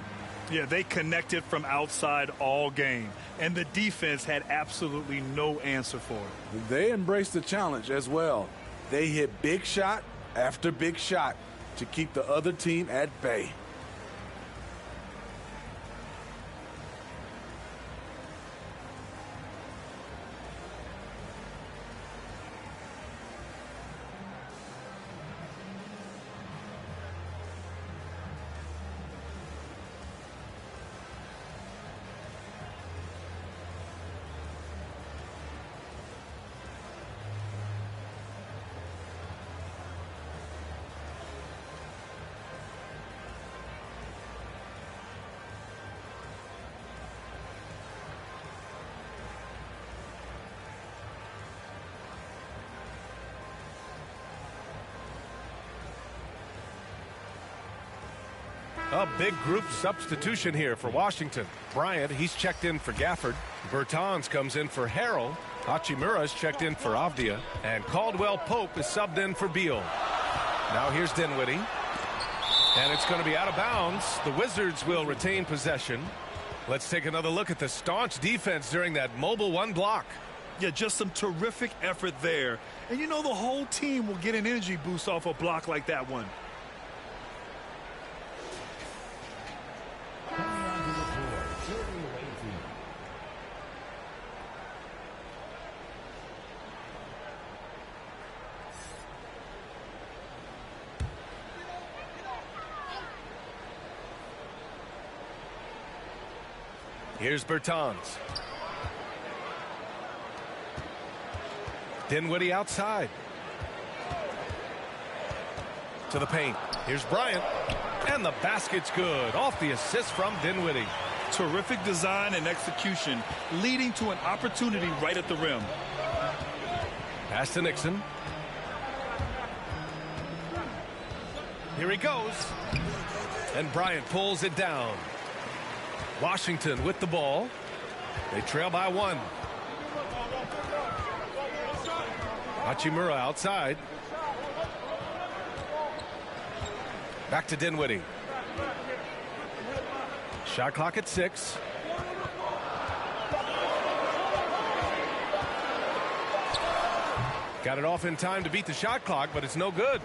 Yeah, they connected from outside all game, and the defense had absolutely no answer for it. They embraced the challenge as well. They hit big shot after big shot to keep the other team at bay. A big group substitution here for Washington. Bryant, he's checked in for Gafford. Bertans comes in for Harrell. Hachimura's checked in for Avdia. And Caldwell Pope is subbed in for Beal. Now here's Dinwiddie. And it's going to be out of bounds. The Wizards will retain possession. Let's take another look at the staunch defense during that mobile 1 block. Yeah, just some terrific effort there. And you know the whole team will get an energy boost off a block like that one. Here's Bertans. Dinwiddie outside. To the paint. Here's Bryant. And the basket's good. Off the assist from Dinwiddie. Terrific design and execution, leading to an opportunity right at the rim. Pass to Nixon. Here he goes. And Bryant pulls it down. Washington with the ball. They trail by 1. Hachimura outside. Back to Dinwiddie. Shot clock at 6. Got it off in time to beat the shot clock, but it's no good.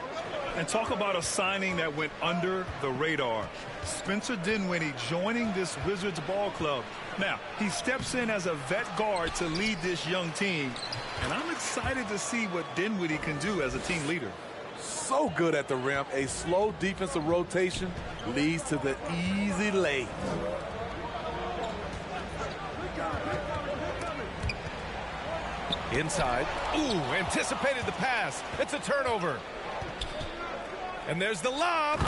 And talk about a signing that went under the radar. Spencer Dinwiddie joining this Wizards ball club. Now, he steps in as a vet guard to lead this young team. And I'm excited to see what Dinwiddie can do as a team leader. So good at the rim. A slow defensive rotation leads to the easy lay. Inside. Ooh, anticipated the pass. It's a turnover. And there's the lob.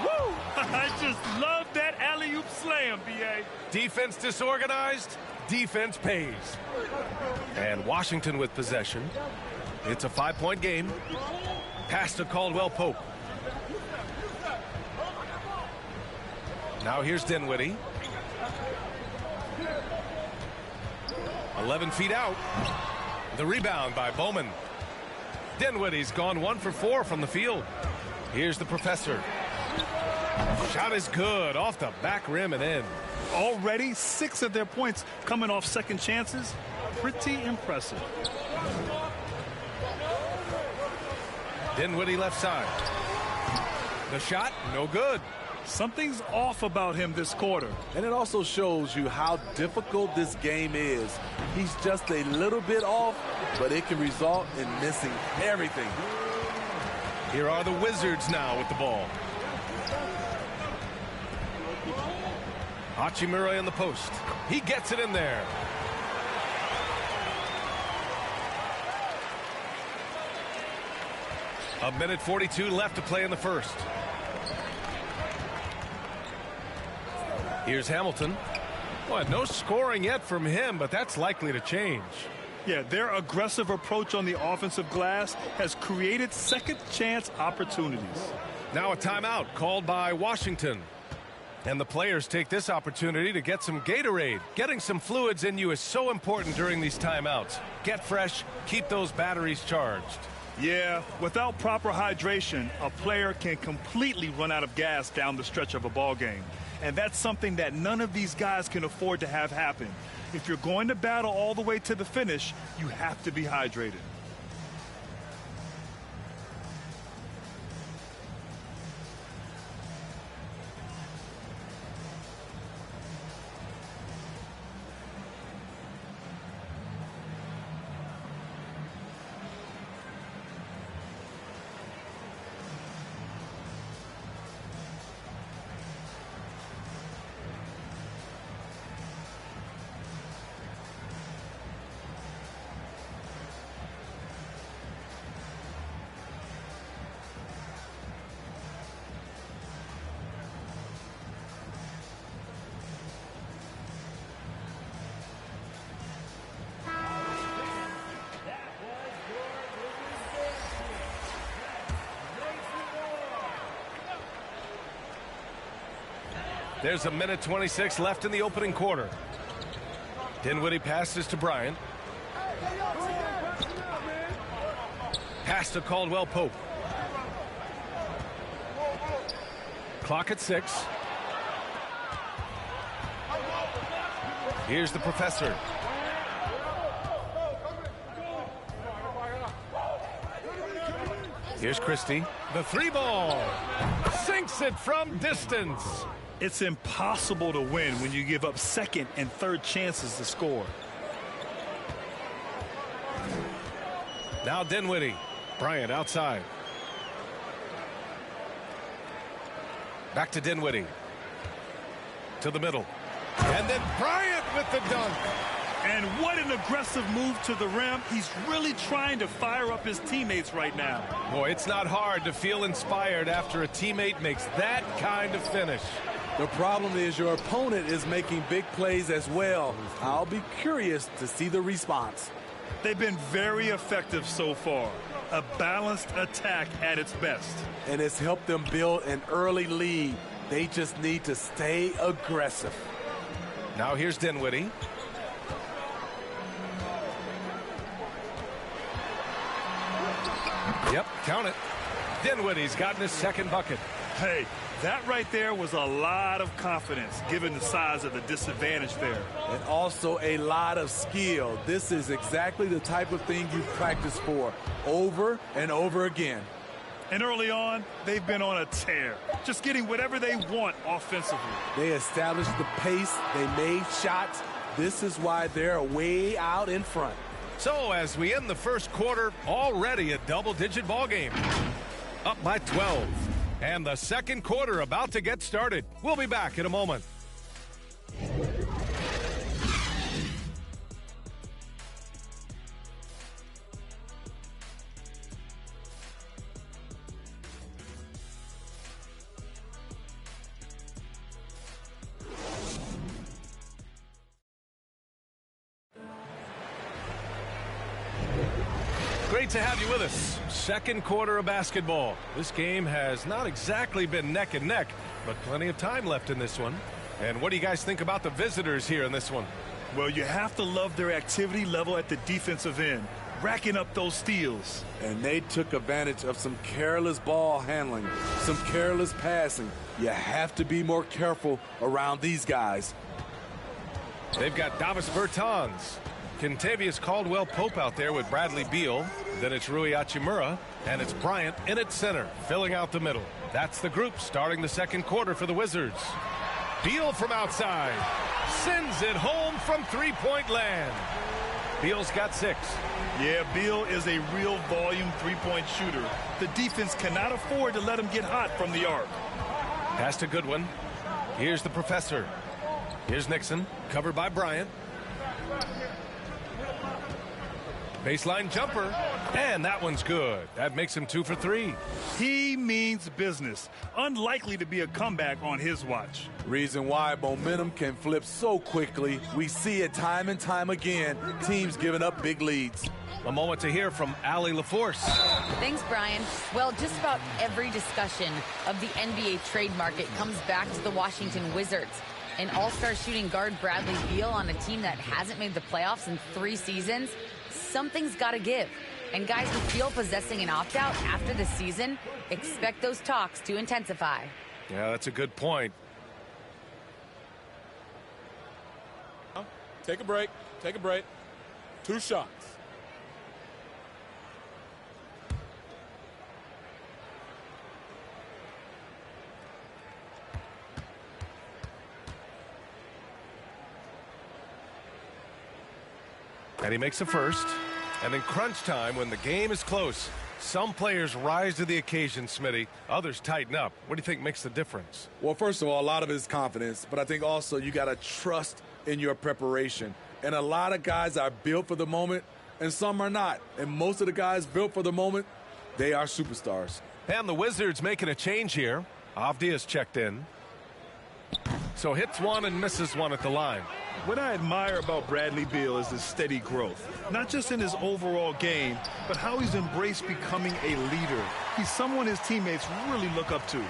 Woo! I just love that alley-oop slam, B.A. Defense disorganized. defense pays. And Washington with possession. It's a 5-point game. Pass to Caldwell Pope. Now here's Dinwiddie. 11 feet out. The rebound by Bowman. Dinwiddie's gone 1 for 4 from the field. Here's the professor. Shot is good off the back rim and in. Already 6 of their points coming off second chances. Pretty impressive. Dinwiddie left side. The shot, no good. Something's off about him this quarter. And it also shows you how difficult this game is. He's just a little bit off, but it can result in missing everything. Here are the Wizards now with the ball. Hachimura in the post. He gets it in there. A minute 42 left to play in the first. Here's Hamilton. Boy, no scoring yet from him, but that's likely to change. Yeah, their aggressive approach on the offensive glass has created second chance opportunities. Now a timeout called by Washington. And the players take this opportunity to get some Gatorade. Getting some fluids in you is so important during these timeouts. Get fresh, keep those batteries charged. Yeah, without proper hydration, a player can completely run out of gas down the stretch of a ball game. And that's something that none of these guys can afford to have happen. If you're going to battle all the way to the finish, you have to be hydrated. There's a minute 26 left in the opening quarter. Dinwiddie passes to Bryant. Pass to Caldwell Pope. Clock at 6. Here's the professor. Here's Christie. The 3-ball. Sinks it from distance. It's impossible to win when you give up second and third chances to score. Now Dinwiddie. Bryant outside. Back to Dinwiddie. To the middle. And then Bryant with the dunk. And what an aggressive move to the rim. He's really trying to fire up his teammates right now. Boy, it's not hard to feel inspired after a teammate makes that kind of finish. The problem is your opponent is making big plays as well. I'll be curious to see the response. They've been very effective so far. A balanced attack at its best. And it's helped them build an early lead. They just need to stay aggressive. Now here's Dinwiddie. Yep, count it. Dinwiddie's gotten his second bucket. Hey, that right there was a lot of confidence given the size of the disadvantage there. And also a lot of skill. This is exactly the type of thing you practice for over and over again. And early on, they've been on a tear, just getting whatever they want offensively. They established the pace. They made shots. This is why they're way out in front. So as we end the first quarter, already a double-digit ball game. Up by 12. And the second quarter about to get started. We'll be back in a moment. Great to have you with us. Second quarter of basketball. This game has not exactly been neck and neck, but plenty of time left in this one. And what do you guys think about the visitors here in this one? Well, you have to love their activity level at the defensive end, racking up those steals. And they took advantage of some careless ball handling, some careless passing. You have to be more careful around these guys. They've got Davis Bertans, Kentavious Caldwell-Pope out there with Bradley Beal. Then it's Rui Hachimura, and it's Bryant in at center, filling out the middle. That's the group starting the second quarter for the Wizards. Beal from outside sends it home from three-point land. Beal's got 6. Yeah, Beal is a real volume three-point shooter. The defense cannot afford to let him get hot from the arc. Pass to Goodwin. Here's the professor. Here's Nixon, covered by Bryant. Baseline jumper, and that one's good. That makes him 2 for 3. He means business. Unlikely to be a comeback on his watch. Reason why momentum can flip so quickly. We see it time and time again. Teams giving up big leads. A moment to hear from Allie LaForce. Thanks, Brian. Well, just about every discussion of the NBA trade market comes back to the Washington Wizards. An all-star shooting guard Bradley Beal on a team that hasn't made the playoffs in 3 seasons. Something's got to give. And guys with Beal possessing an opt-out after the season, expect those talks to intensify. Yeah, that's a good point. Take a break. Take a break. 2 shots. And he makes a first. And in crunch time, when the game is close, some players rise to the occasion, Smitty. Others tighten up. What do you think makes the difference? Well, first of all, a lot of it is confidence. But I think also you got to trust in your preparation. And a lot of guys are built for the moment, and some are not. And most of the guys built for the moment, they are superstars. And the Wizards making a change here. Avdia's checked in. So hits one and misses one at the line. What I admire about Bradley Beal is his steady growth, not just in his overall game, but how he's embraced becoming a leader. He's someone his teammates really look up to.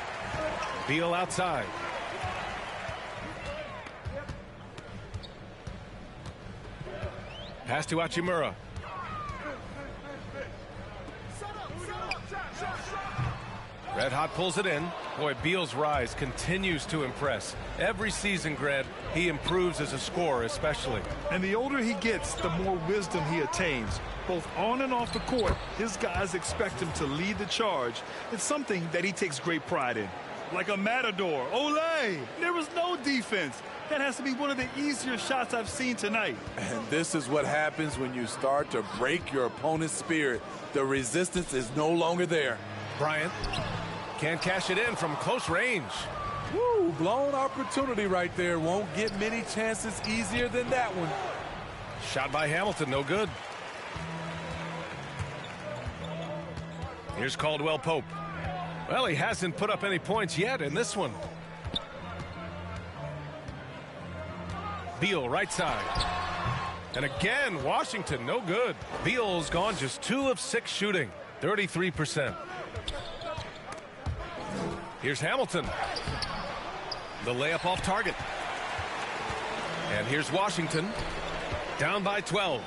Beal outside. Pass to Hachimura. Red Hot pulls it in. Boy, Beal's rise continues to impress. Every season, Grant, he improves as a scorer especially. And the older he gets, the more wisdom he attains. Both on and off the court, his guys expect him to lead the charge. It's something that he takes great pride in. Like a matador. Olé! There was no defense. That has to be one of the easier shots I've seen tonight. And this is what happens when you start to break your opponent's spirit. The resistance is no longer there. Bryant can't cash it in from close range. Woo, blown opportunity right there. Won't get many chances easier than that one. Shot by Hamilton, no good. Here's Caldwell-Pope. Well, he hasn't put up any points yet in this one. Beal right side. And again, Washington, no good. Beal's gone just 2 of 6 shooting, 33%. Here's Hamilton. The layup off target. And here's Washington. Down by 12.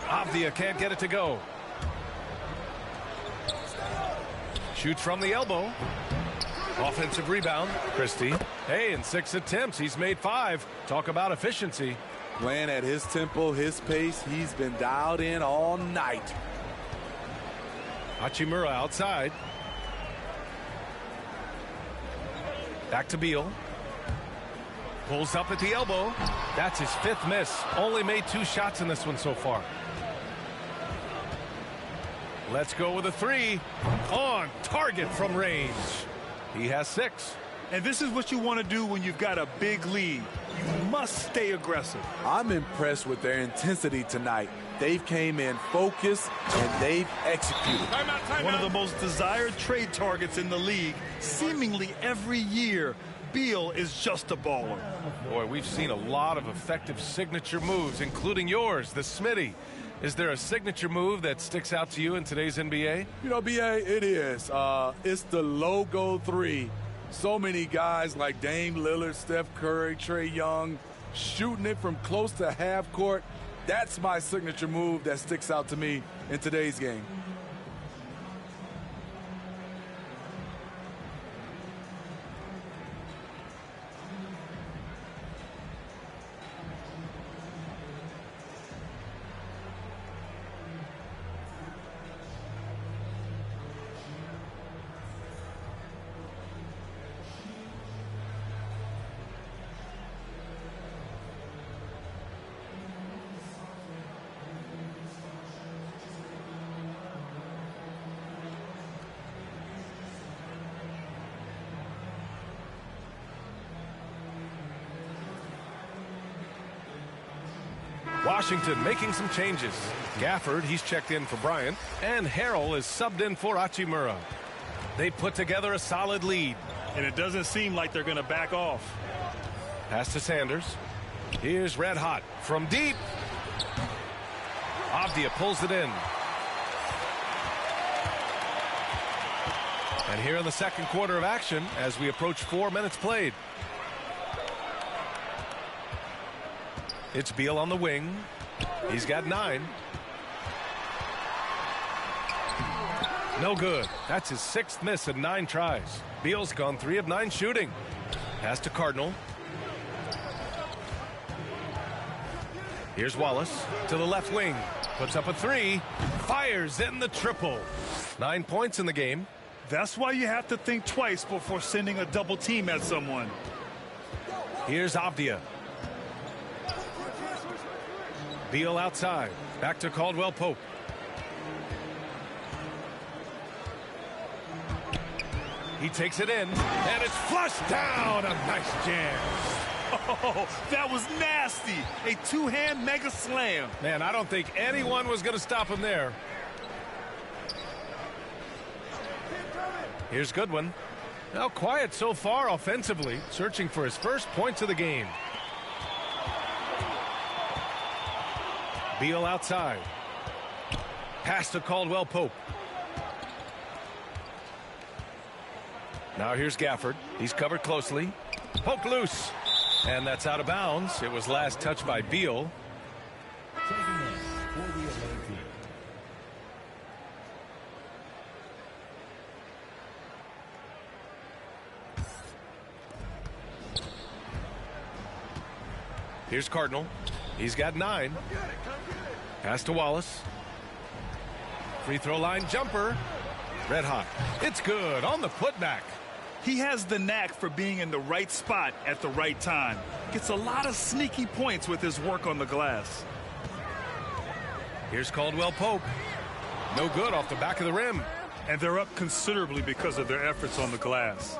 Avdia can't get it to go. Shoots from the elbow. Offensive rebound. Christie. Hey, in 6 attempts, he's made 5. Talk about efficiency. Playing at his tempo, his pace. He's been dialed in all night. Hachimura outside. Back to Beal. Pulls up at the elbow. That's his 5th miss. Only made 2 shots in this one so far. Let's go with a 3. On target from range. He has 6. And this is what you want to do when you've got a big lead. You must stay aggressive. I'm impressed with their intensity tonight. They've came in focused and they've executed. One of the most desired trade targets in the league. Seemingly every year, Beal is just a baller. Boy, we've seen a lot of effective signature moves, including yours, the Smitty. Is there a signature move that sticks out to you in today's NBA? You know, BA, it is. It's the logo 3. So many guys like Dame Lillard, Steph Curry, Trae Young, shooting it from close to half court. That's my signature move that sticks out to me in today's game. Washington making some changes. Gafford, he's checked in for Bryant, and Harrell is subbed in for Hachimura. They put together a solid lead. And it doesn't seem like they're going to back off. Pass to Sanders. Here's Red Hot from deep. Avdia pulls it in. And here in the second quarter of action as we approach 4 minutes played. It's Beal on the wing. He's got 9. No good. That's his 6th miss in 9 tries. Beal's gone 3 of 9 shooting. Pass to Cardinal. Here's Wallace to the left wing. Puts up a 3. Fires in the triple. 9 points in the game. That's why you have to think twice before sending a double team at someone. Here's Avdia. Beal outside. Back to Caldwell Pope. He takes it in, and it's flushed down. A nice jam. Oh, that was nasty. A two-hand mega slam. Man, I don't think anyone was going to stop him there. Here's Goodwin. Now quiet so far offensively, searching for his first points of the game. Beal outside. Pass to Caldwell Pope. Now here's Gafford. He's covered closely. Poked loose. And that's out of bounds. It was last touched by Beal. Here's Cardinal. He's got 9. Pass to Wallace. Free throw line jumper. Red Hot. It's good on the putback. He has the knack for being in the right spot at the right time. Gets a lot of sneaky points with his work on the glass. Here's Caldwell Pope. No good off the back of the rim. And they're up considerably because of their efforts on the glass.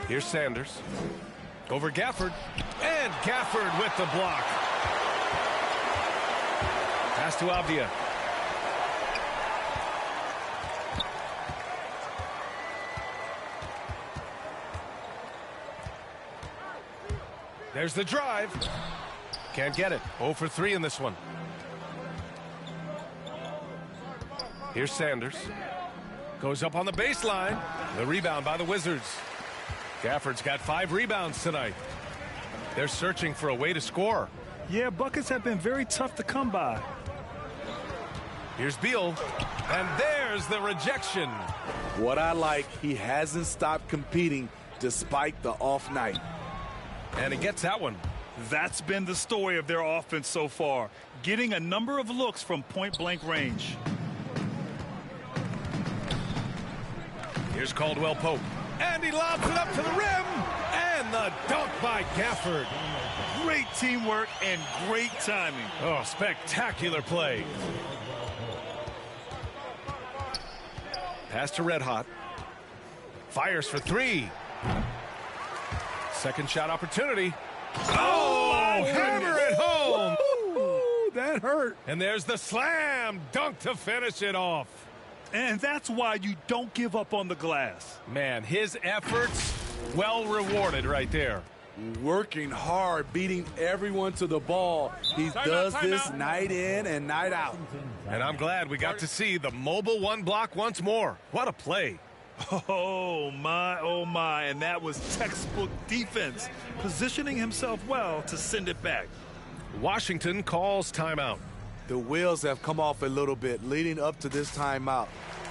Here's Sanders. Over Gafford. And Gafford with the block. Pass to Avdia. There's the drive. Can't get it. 0 for 3 in this one. Here's Sanders. Goes up on the baseline. The rebound by the Wizards. Gafford's got 5 rebounds tonight. They're searching for a way to score. Yeah, buckets have been very tough to come by. Here's Beal. And there's the rejection. What I like, he hasn't stopped competing despite the off night. And he gets that one. That's been the story of their offense so far. Getting a number of looks from point-blank range. Here's Caldwell Pope. And he lobs it up to the rim. And the dunk by Gafford. Great teamwork and great timing. Oh, spectacular play. Pass to Red Hot. Fires for 3. Second shot opportunity. Oh, hammer it home. Ooh, that hurt. And there's the slam dunk to finish it off. And that's why you don't give up on the glass. Man, his efforts well rewarded right there. working hard, beating everyone to the ball. He does this night in and night out. And I'm glad we got to see the mobile one block once more. What a play. Oh, my. And that was textbook defense, positioning himself well to send it back. Washington calls timeout. The wheels have come off a little bit leading up to this timeout.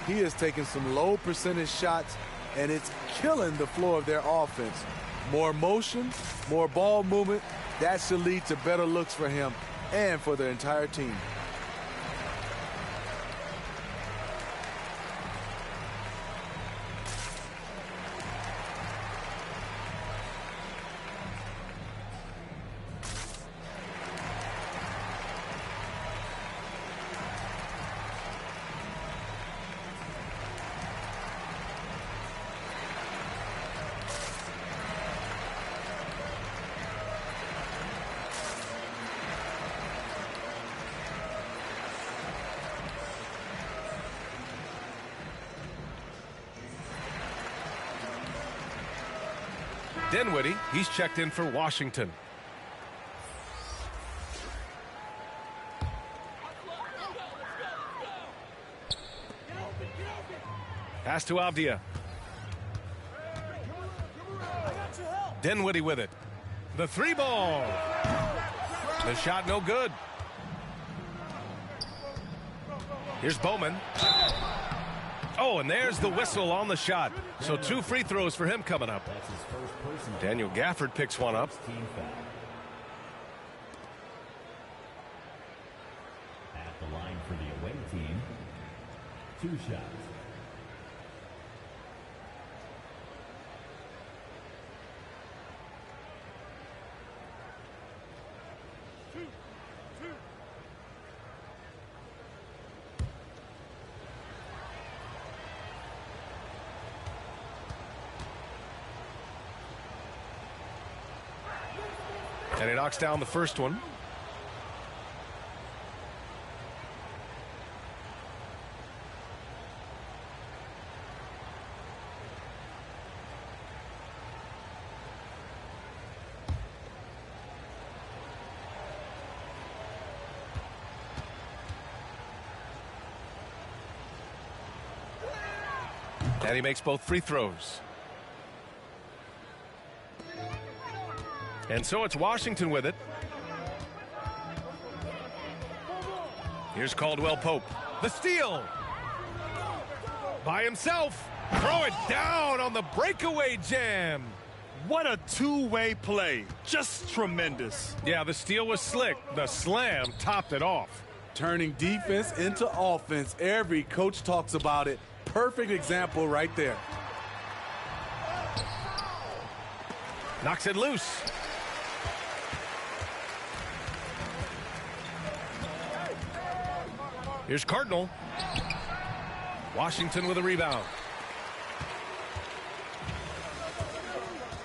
He has taken some low percentage shots, and it's killing the flow of their offense. More motion, more ball movement, that should lead to better looks for him and for the entire team. Dinwiddie, he's checked in for Washington. Pass to Avdia. Dinwiddie with it. The three ball. The shot no good. Here's Bowman. Oh, and there's the whistle on the shot. So 2 free throws for him coming up. Daniel Gafford picks one up. At the line for the away team, 2 shots. And he knocks down the first one. And he makes both free throws. And so it's Washington with it. Here's Caldwell Pope. The steal. By himself. Throw it down on the breakaway jam. What a two-way play. Just tremendous. Yeah, the steal was slick. The slam topped it off. Turning defense into offense. Every coach talks about it. Perfect example right there. Knocks it loose. Here's Cardinal. Washington with a rebound.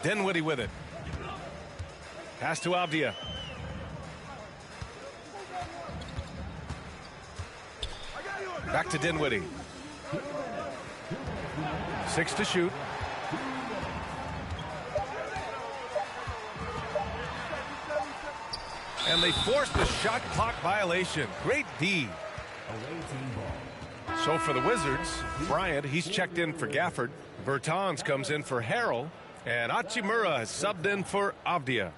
Dinwiddie with it. Pass to Avdia. Back to Dinwiddie. 6 to shoot. And they forced the shot clock violation. Great D. So for the Wizards, Bryant, he's checked in for Gafford. Bertans comes in for Harrell. And Hachimura has subbed in for Avdia.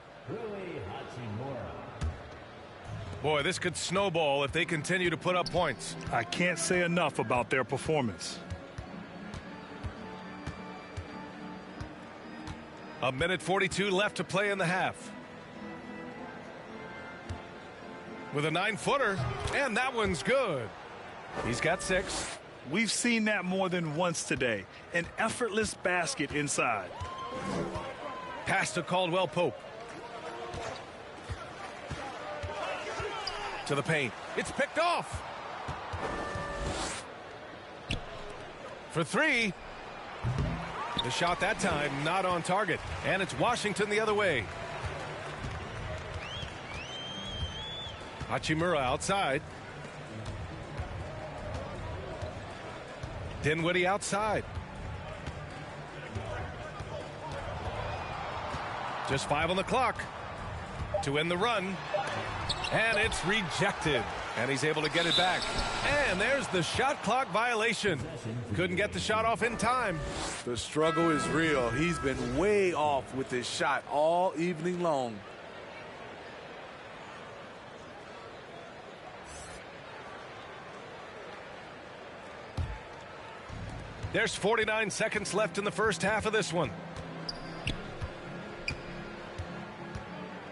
Boy, this could snowball if they continue to put up points. I can't say enough about their performance. A minute 42 left to play in the half. With a 9-footer, and that one's good. He's got 6. We've seen that more than once today. An effortless basket inside. Pass to Caldwell Pope. To the paint. It's picked off. For 3. The shot that time not on target. And it's Washington the other way. Hachimura outside. Dinwiddie outside. Just 5 on the clock to end the run. And it's rejected. And he's able to get it back. And there's the shot clock violation. Couldn't get the shot off in time. The struggle is real. He's been way off with his shot all evening long. There's 49 seconds left in the first half of this one.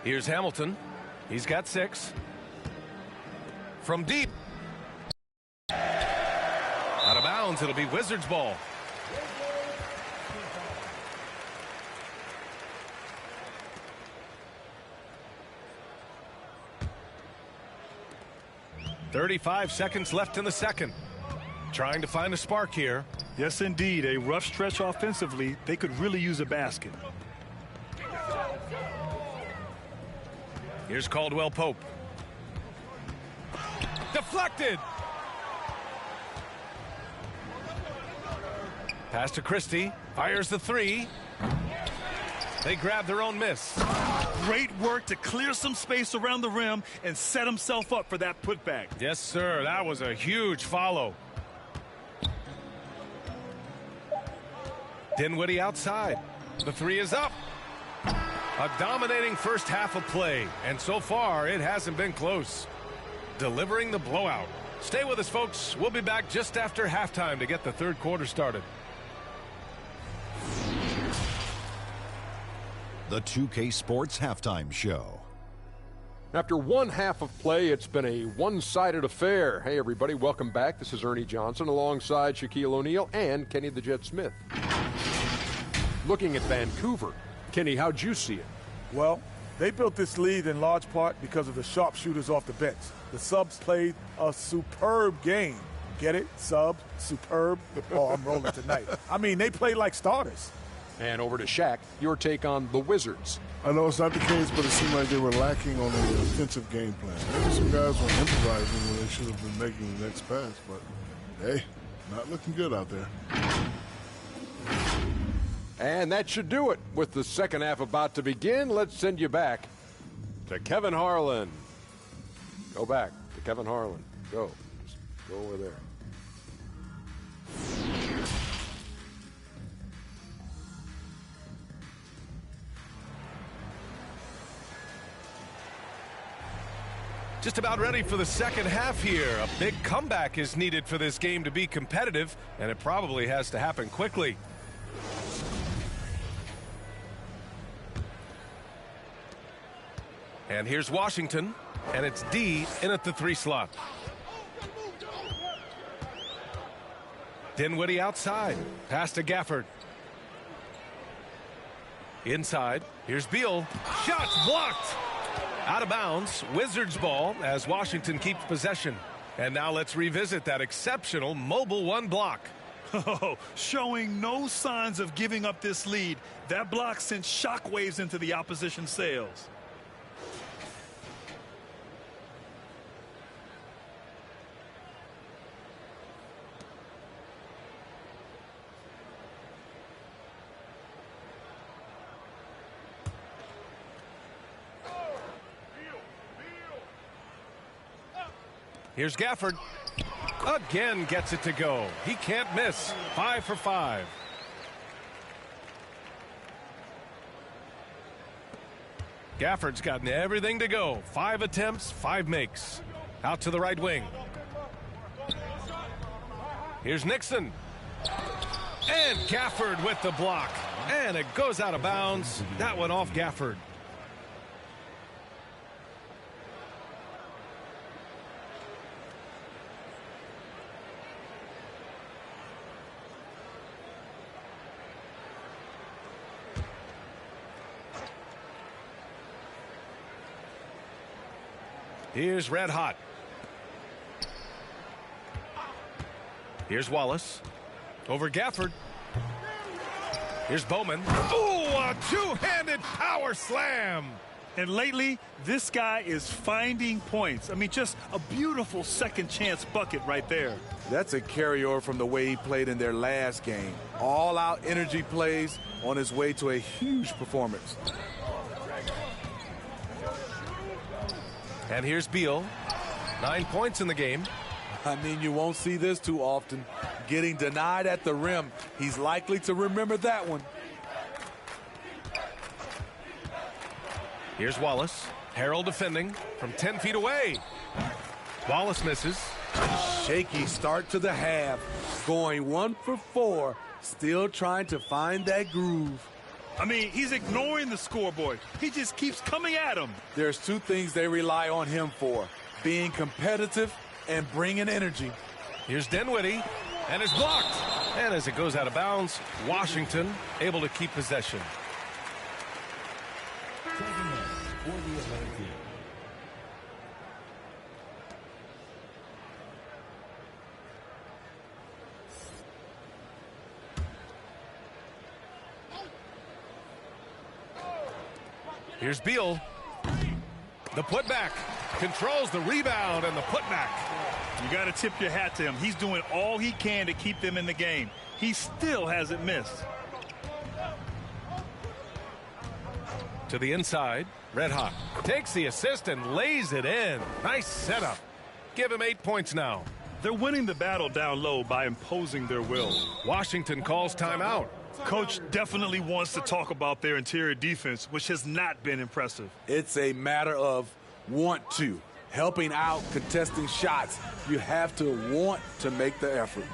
Here's Hamilton. He's got 6. From deep. Out of bounds. It'll be Wizards ball. "35 seconds left in the second. Trying to find a spark here. Yes, indeed. A rough stretch offensively. They could really use a basket. Here's Caldwell Pope. Deflected. Pass to Christie. Fires the 3. They grab their own miss. Great work to clear some space around the rim and set himself up for that putback. Yes, sir. That was a huge follow. Dinwiddie outside. The 3 is up. A dominating first half of play, and so far it hasn't been close. Delivering the blowout. Stay with us, folks. We'll be back just after halftime to get the third quarter started. The 2K Sports Halftime Show. After one half of play, it's been a one-sided affair. Hey, everybody, welcome back. This is Ernie Johnson alongside Shaquille O'Neal and Kenny the Jet Smith. Looking at Vancouver. Kenny, how'd you see it? Well, they built this lead in large part because of the sharpshooters off the bench. The subs played a superb game. Get it? Sub, superb. Oh, I'm rolling tonight. I mean, they played like starters. And over to Shaq, your take on the Wizards. I know it's not the case, but it seemed like they were lacking on the offensive game plan. Maybe some guys were improvising when they should have been making the next pass, but hey, not looking good out there. And that should do it. With the second half about to begin, let's send you back to Kevin Harlan. Go back to Kevin Harlan. Go. Just go over there. Just about ready for the second half here. A big comeback is needed for this game to be competitive, and it probably has to happen quickly. And here's Washington, and it's D in at the 3 slot. Dinwiddie outside. Pass to Gafford. Inside. Here's Beal. Shots blocked. Out of bounds. Wizards ball as Washington keeps possession. And now let's revisit that exceptional mobile 1 block. Oh, showing no signs of giving up this lead. That block sent shockwaves into the opposition sails. Here's Gafford. Again gets it to go. He can't miss. 5 for 5. Gafford's gotten everything to go. 5 attempts, 5 makes. Out to the right wing. Here's Nixon. And Gafford with the block. And it goes out of bounds. That one off Gafford. Here's Red Hot. Here's Wallace. Over Gafford. Here's Bowman. Ooh, a two-handed power slam. And lately, this guy is finding points. I mean, just a beautiful second chance bucket right there. That's a carryover from the way he played in their last game. All-out energy plays on his way to a huge performance. And here's Beal. 9 points in the game. I mean, you won't see this too often. Getting denied at the rim. He's likely to remember that one. Here's Wallace. Harrell defending from 10 feet away. Wallace misses. Shaky start to the half. Going 1 for 4. Still trying to find that groove. I mean, he's ignoring the scoreboard. He just keeps coming at him. There's 2 things they rely on him for. Being competitive and bringing energy. Here's Dinwiddie, and it's blocked. And as it goes out of bounds, Washington able to keep possession. Here's Beal. The putback. Controls the rebound and the putback. You got to tip your hat to him. He's doing all he can to keep them in the game. He still hasn't missed. To the inside. Red Hot takes the assist and lays it in. Nice setup. Give him 8 points now. They're winning the battle down low by imposing their will. Washington calls timeout. Coach definitely wants to talk about their interior defense, which has not been impressive. It's a matter of want to. Helping out, contesting shots. You have to want to make the effort.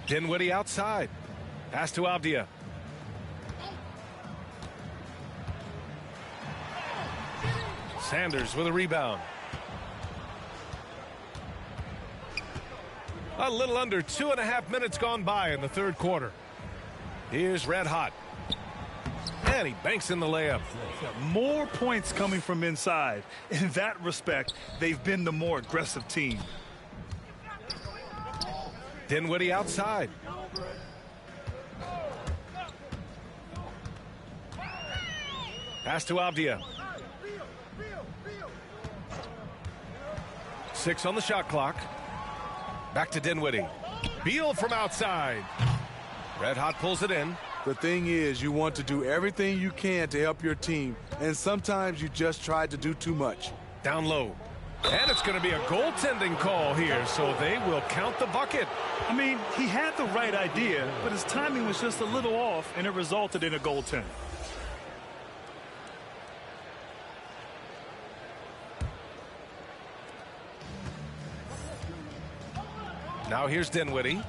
Dinwiddie outside. Pass to Avdia. Sanders with a rebound. A little under 2.5 minutes gone by in the third quarter. Here's Red Hot. And he banks in the layup. More points coming from inside. In that respect, they've been the more aggressive team. Dinwiddie outside. Pass to Avdia. 6 on the shot clock. Back to Dinwiddie. Beal from outside. Red Hot pulls it in. The thing is, you want to do everything you can to help your team, and sometimes you just try to do too much. Down low. And it's going to be a goaltending call here, so they will count the bucket. I mean, he had the right idea, but his timing was just a little off, and it resulted in a goaltend. Now here's Dinwiddie.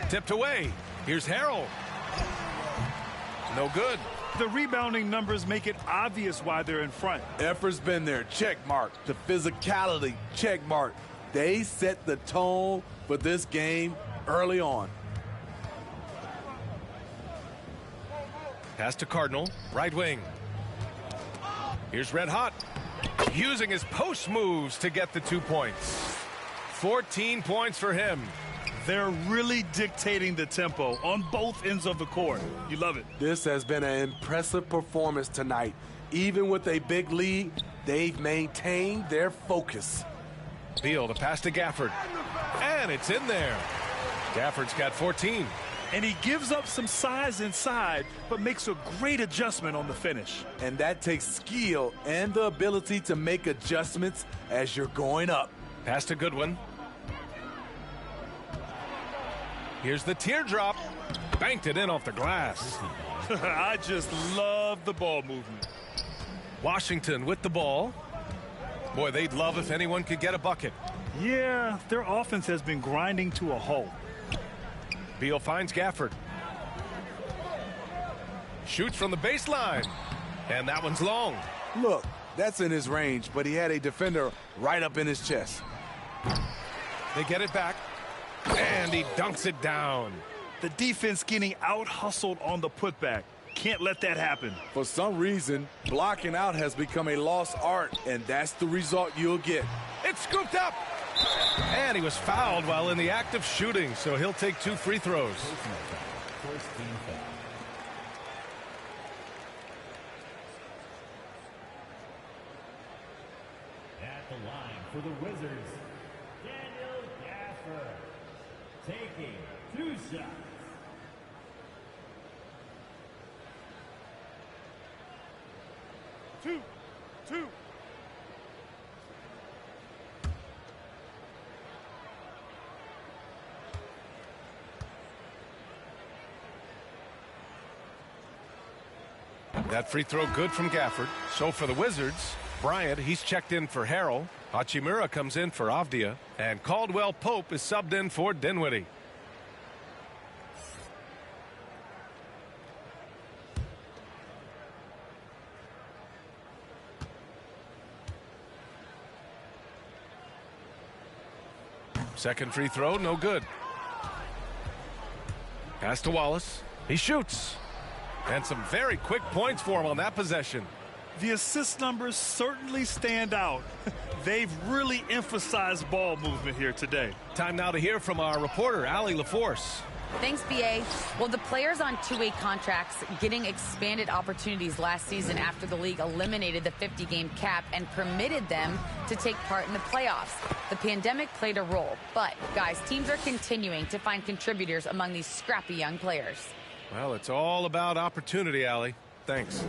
Tipped away. Here's Harrell. No good. The rebounding numbers make it obvious why they're in front. Effort's been there. Check mark. The physicality. Check mark. They set the tone for this game early on. Pass to Cardinal. Right wing. Here's Red Hot. Using his post moves to get the 2 points. 14 points for him. They're really dictating the tempo on both ends of the court. You love it. This has been an impressive performance tonight. Even with a big lead, they've maintained their focus. Beal to pass to Gafford. And it's in there. Gafford's got 14. And he gives up some size inside, but makes a great adjustment on the finish. And that takes skill and the ability to make adjustments as you're going up. Pass to Goodwin. Here's the teardrop. Banked it in off the glass. I just love the ball movement. Washington with the ball. Boy, they'd love if anyone could get a bucket. Yeah, their offense has been grinding to a halt. Beal finds Gafford. Shoots from the baseline. And that one's long. Look, that's in his range, but he had a defender right up in his chest. They get it back. And he dunks it down. The defense getting out-hustled on the putback. Can't let that happen. For some reason, blocking out has become a lost art, and that's the result you'll get. It's scooped up. And he was fouled while in the act of shooting, so he'll take 2 free throws. At the line for the Wizards, Daniel Gafford, taking 2 shots. Two. That free throw good from Gafford. So for the Wizards, Bryant, he's checked in for Harrell. Hachimura comes in for Avdia. And Caldwell Pope is subbed in for Dinwiddie. Second free throw, no good. Pass to Wallace. He shoots. And some very quick points for him on that possession. The assist numbers certainly stand out. They've really emphasized ball movement here today. Time now to hear from our reporter, Allie LaForce. Thanks, BA. Well, the players on two-way contracts getting expanded opportunities last season after the league eliminated the 50-game cap and permitted them to take part in the playoffs. The pandemic played a role, but, guys, teams are continuing to find contributors among these scrappy young players. Well, it's all about opportunity, Allie. Thanks.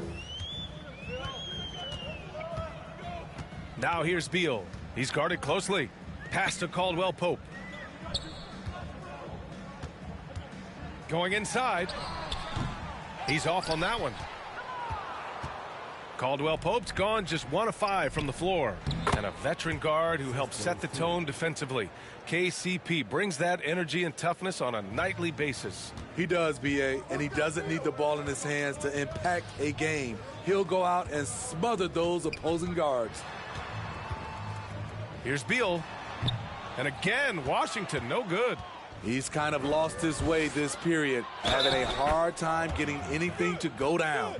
Now here's Beal. He's guarded closely. Pass to Caldwell Pope. Going inside. He's off on that one. Caldwell Pope's gone just 1 of 5 from the floor. And a veteran guard who helps set the tone defensively. KCP brings that energy and toughness on a nightly basis. He does, BA, and he doesn't need the ball in his hands to impact a game. He'll go out and smother those opposing guards. Here's Beal. And again, Washington, no good. He's kind of lost his way this period, having a hard time getting anything to go down.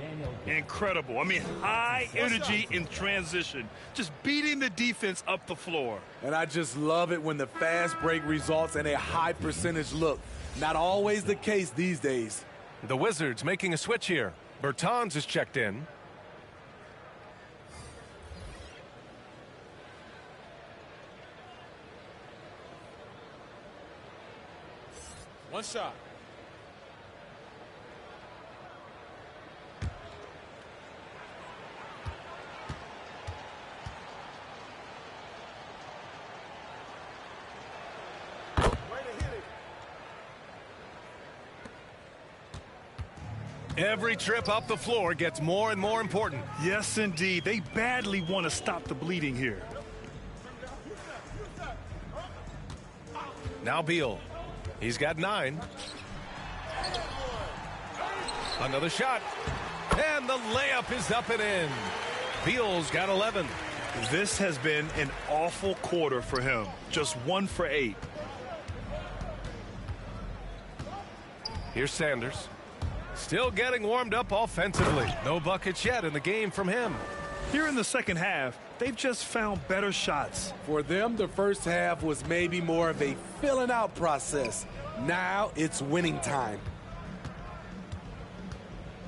Incredible. I mean, high energy in transition, just beating the defense up the floor. And I just love it when the fast break results in a high percentage look. Not always the case these days. The Wizards making a switch here. Bertans is checked in. One shot. Every trip up the floor gets more and more important. Yes, indeed. They badly want to stop the bleeding here. Now Beal. He's got 9. Another shot. And the layup is up and in. Beal's got 11. This has been an awful quarter for him. Just 1 for 8. Here's Sanders. Still getting warmed up offensively. No buckets yet in the game from him. Here in the second half, they've just found better shots. For them, the first half was maybe more of a filling out process. Now it's winning time.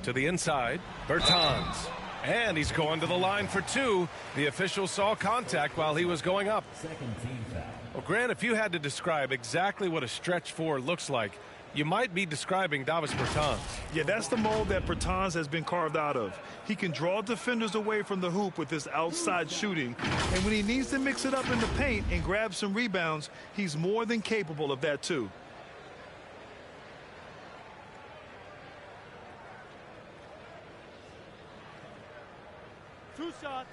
To the inside, Bertans. And he's going to the line for 2. The official saw contact while he was going up. Second team foul. Well, Grant, if you had to describe exactly what a stretch 4 looks like, You might be describing Davis Bertans. Yeah, that's the mold that Bertans has been carved out of. He can draw defenders away from the hoop with his outside shooting. And when he needs to mix it up in the paint and grab some rebounds, he's more than capable of that too. Two shots.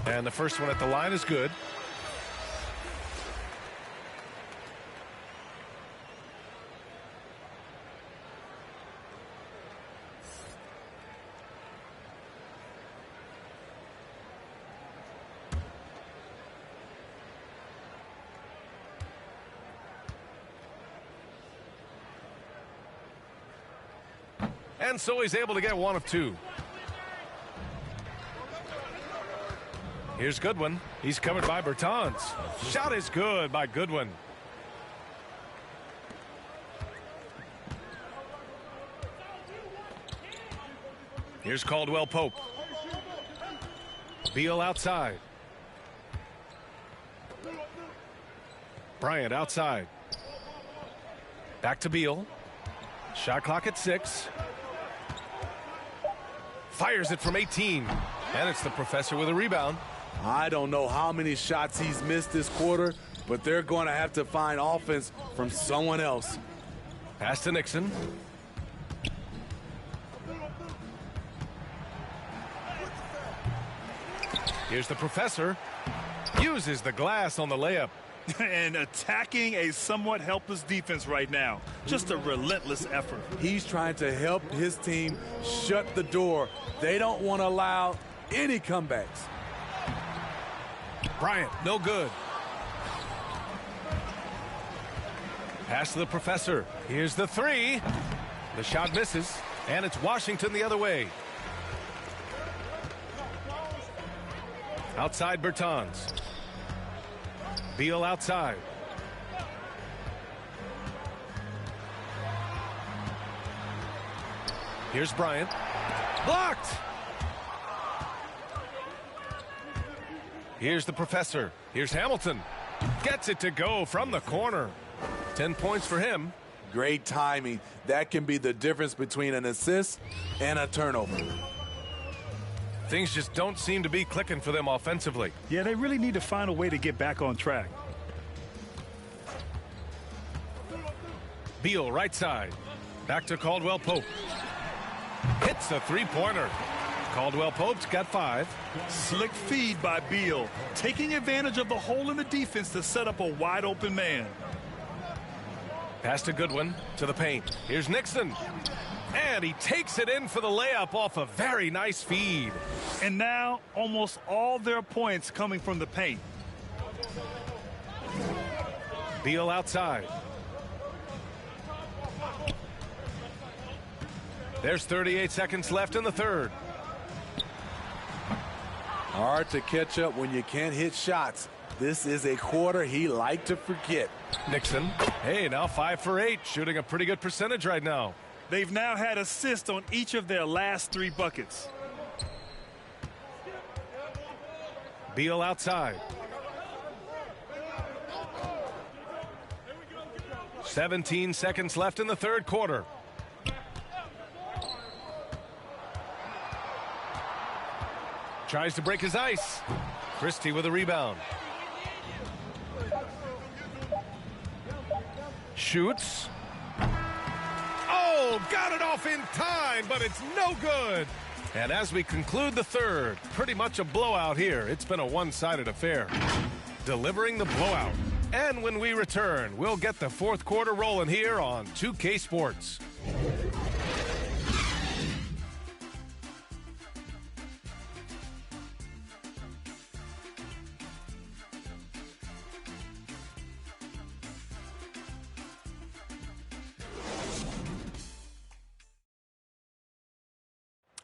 And the first one at the line is good. And so he's able to get one of two. Here's Goodwin. He's covered by Bertans. Shot is good by Goodwin. Here's Caldwell Pope. Beal outside. Bryant outside. Back to Beal. Shot clock at 6. Fires it from 18. And it's the professor with a rebound. I don't know how many shots he's missed this quarter, but they're going to have to find offense from someone else. Pass to Nixon. Here's the professor. Uses the glass on the layup. And attacking a somewhat helpless defense right now. Just a relentless effort. He's trying to help his team shut the door. They don't want to allow any comebacks. Bryant, no good. Pass to the professor. Here's the 3. The shot misses, and it's Washington the other way. Outside Bertans. Beal outside. Here's Bryant. Blocked! Here's the professor. Here's Hamilton. Gets it to go from the corner. 10 points for him. Great timing. That can be the difference between an assist and a turnover. Things just don't seem to be clicking for them offensively. Yeah, they really need to find a way to get back on track. Beal right side. Back to Caldwell Pope. Hits a three-pointer. Caldwell Pope's got 5. Slick feed by Beal, taking advantage of the hole in the defense to set up a wide open man. Pass to Goodwin to the paint. Here's Nixon. And he takes it in for the layup off a very nice feed. And now almost all their points coming from the paint. Beal outside. There's 38 seconds left in the third. Hard to catch up when you can't hit shots. This is a quarter he liked to forget. Nixon, hey, now 5 for 8, shooting a pretty good percentage right now. They've now had assists on each of their last 3 buckets. Beal outside. 17 seconds left in the third quarter. Tries to break his ice. Christie with a rebound. Shoots. Oh, got it off in time, but it's no good. And as we conclude the third, pretty much a blowout here. It's been a one-sided affair. Delivering the blowout. And when we return, we'll get the fourth quarter rolling here on 2K Sports.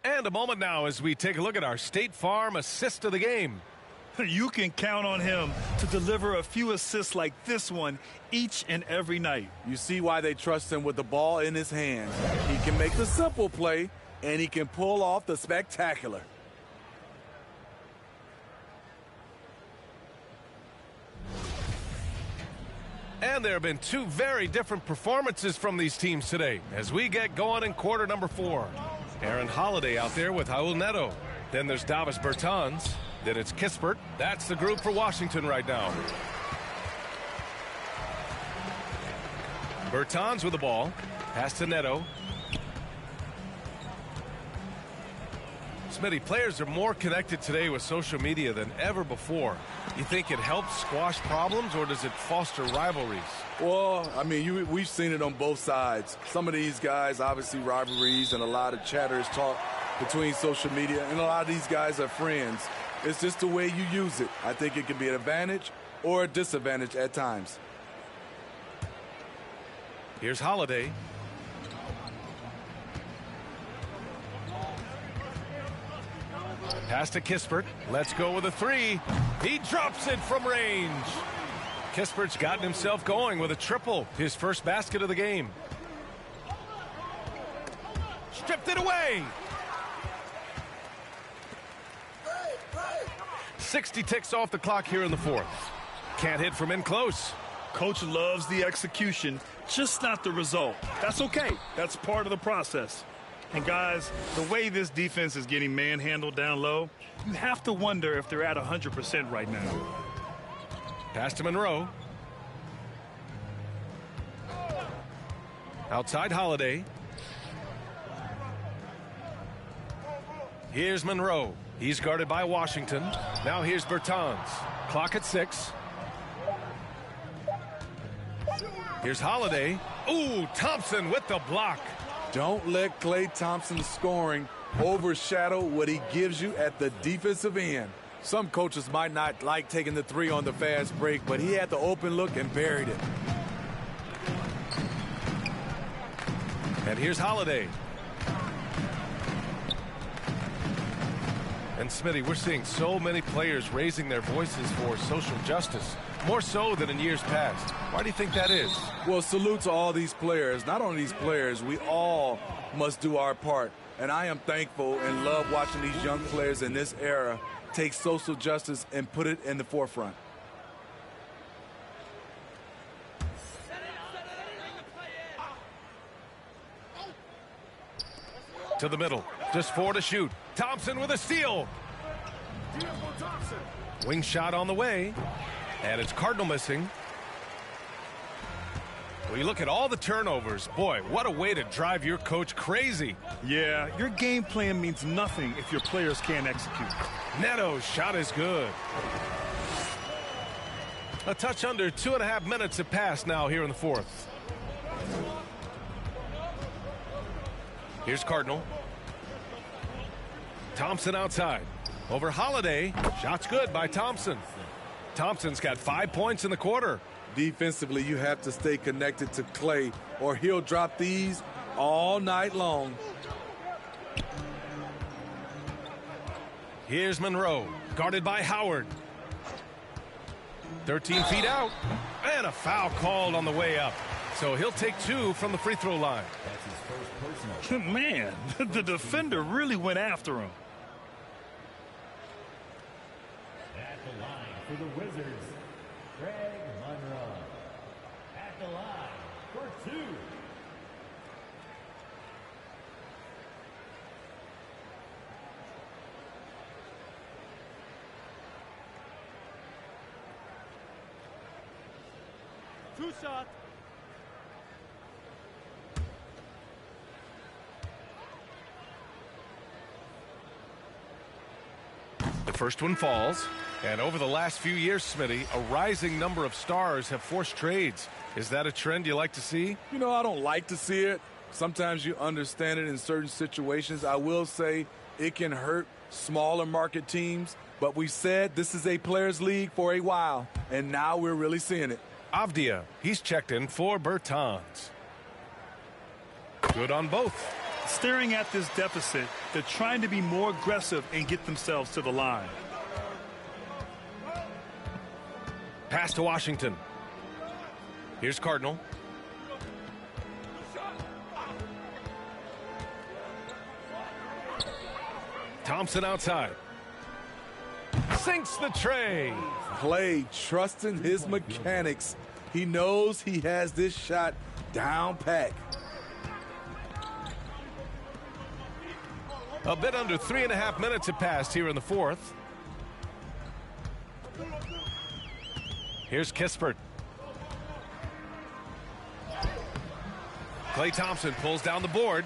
And a moment now as we take a look at our State Farm assist of the game. You can count on him to deliver a few assists like this one each and every night. You see why they trust him with the ball in his hands. He can make the simple play, and he can pull off the spectacular. And there have been two very different performances from these teams today as we get going in quarter number 4. Aaron Holiday out there with Raul Neto. Then there's Davis Bertans. Then it's Kispert. That's the group for Washington right now. Bertans with the ball. Pass to Neto. Smitty, players are more connected today with social media than ever before. You think it helps squash problems, or does it foster rivalries? Well, I mean, we've seen it on both sides. Some of these guys, obviously rivalries and a lot of chatter is talk between social media, and a lot of these guys are friends. It's just the way you use it. I think it can be an advantage or a disadvantage at times. Here's Holiday. Pass to Kispert. Let's go with a 3. He drops it from range. Kispert's gotten himself going with a triple. His first basket of the game. Stripped it away. 60 ticks off the clock here in the 4th. Can't hit from in close. Coach loves the execution, just not the result. That's okay. That's part of the process. And guys, the way this defense is getting manhandled down low, you have to wonder if they're at 100% right now. Pass to Monroe. Outside Holiday. Here's Monroe. He's guarded by Washington. Now here's Bertans. Clock at 6. Here's Holiday. Ooh, Thompson with the block. Don't let Klay Thompson's scoring overshadow what he gives you at the defensive end. Some coaches might not like taking the 3 on the fast break, but he had the open look and buried it. And here's Holiday. And Smitty, we're seeing so many players raising their voices for social justice, more so than in years past. Why do you think that is? Well, salute to all these players. Not only these players, we all must do our part. And I am thankful and love watching these young players in this era take social justice and put it in the forefront. To the middle. Just 4 to shoot. Thompson with a steal. Wing shot on the way. And it's Cardinal missing. Well, you look at all the turnovers. Boy, what a way to drive your coach crazy. Yeah, your game plan means nothing if your players can't execute. Neto's shot is good. A touch under 2.5 minutes have passed now here in the 4th. Here's Cardinal. Thompson outside. Over Holiday. Shot's good by Thompson. Thompson's got 5 points in the quarter. Defensively, you have to stay connected to Klay, or he'll drop these all night long. Here's Monroe, guarded by Howard. 13 feet out, and a foul called on the way up. So he'll take 2 from the free throw line. That's his first personal. Man, the defender really went after him. At the line for the Wizards, Greg Monroe. At the line for 2. Two shots. The first one falls. And over the last few years, Smitty, a rising number of stars have forced trades. Is that a trend you like to see? You know, I don't like to see it. Sometimes you understand it in certain situations. I will say it can hurt smaller market teams. But we said this is a players' league for a while. And now we're really seeing it. Avdia, he's checked in for Bertans. Good on both. Staring at this deficit, they're trying to be more aggressive and get themselves to the line. Pass to Washington. Here's Cardinal. Thompson outside. Sinks the tray. Klay trusting his mechanics. He knows he has this shot down pat. A bit under 3.5 minutes have passed here in the fourth. Here's Kispert. Klay Thompson pulls down the board.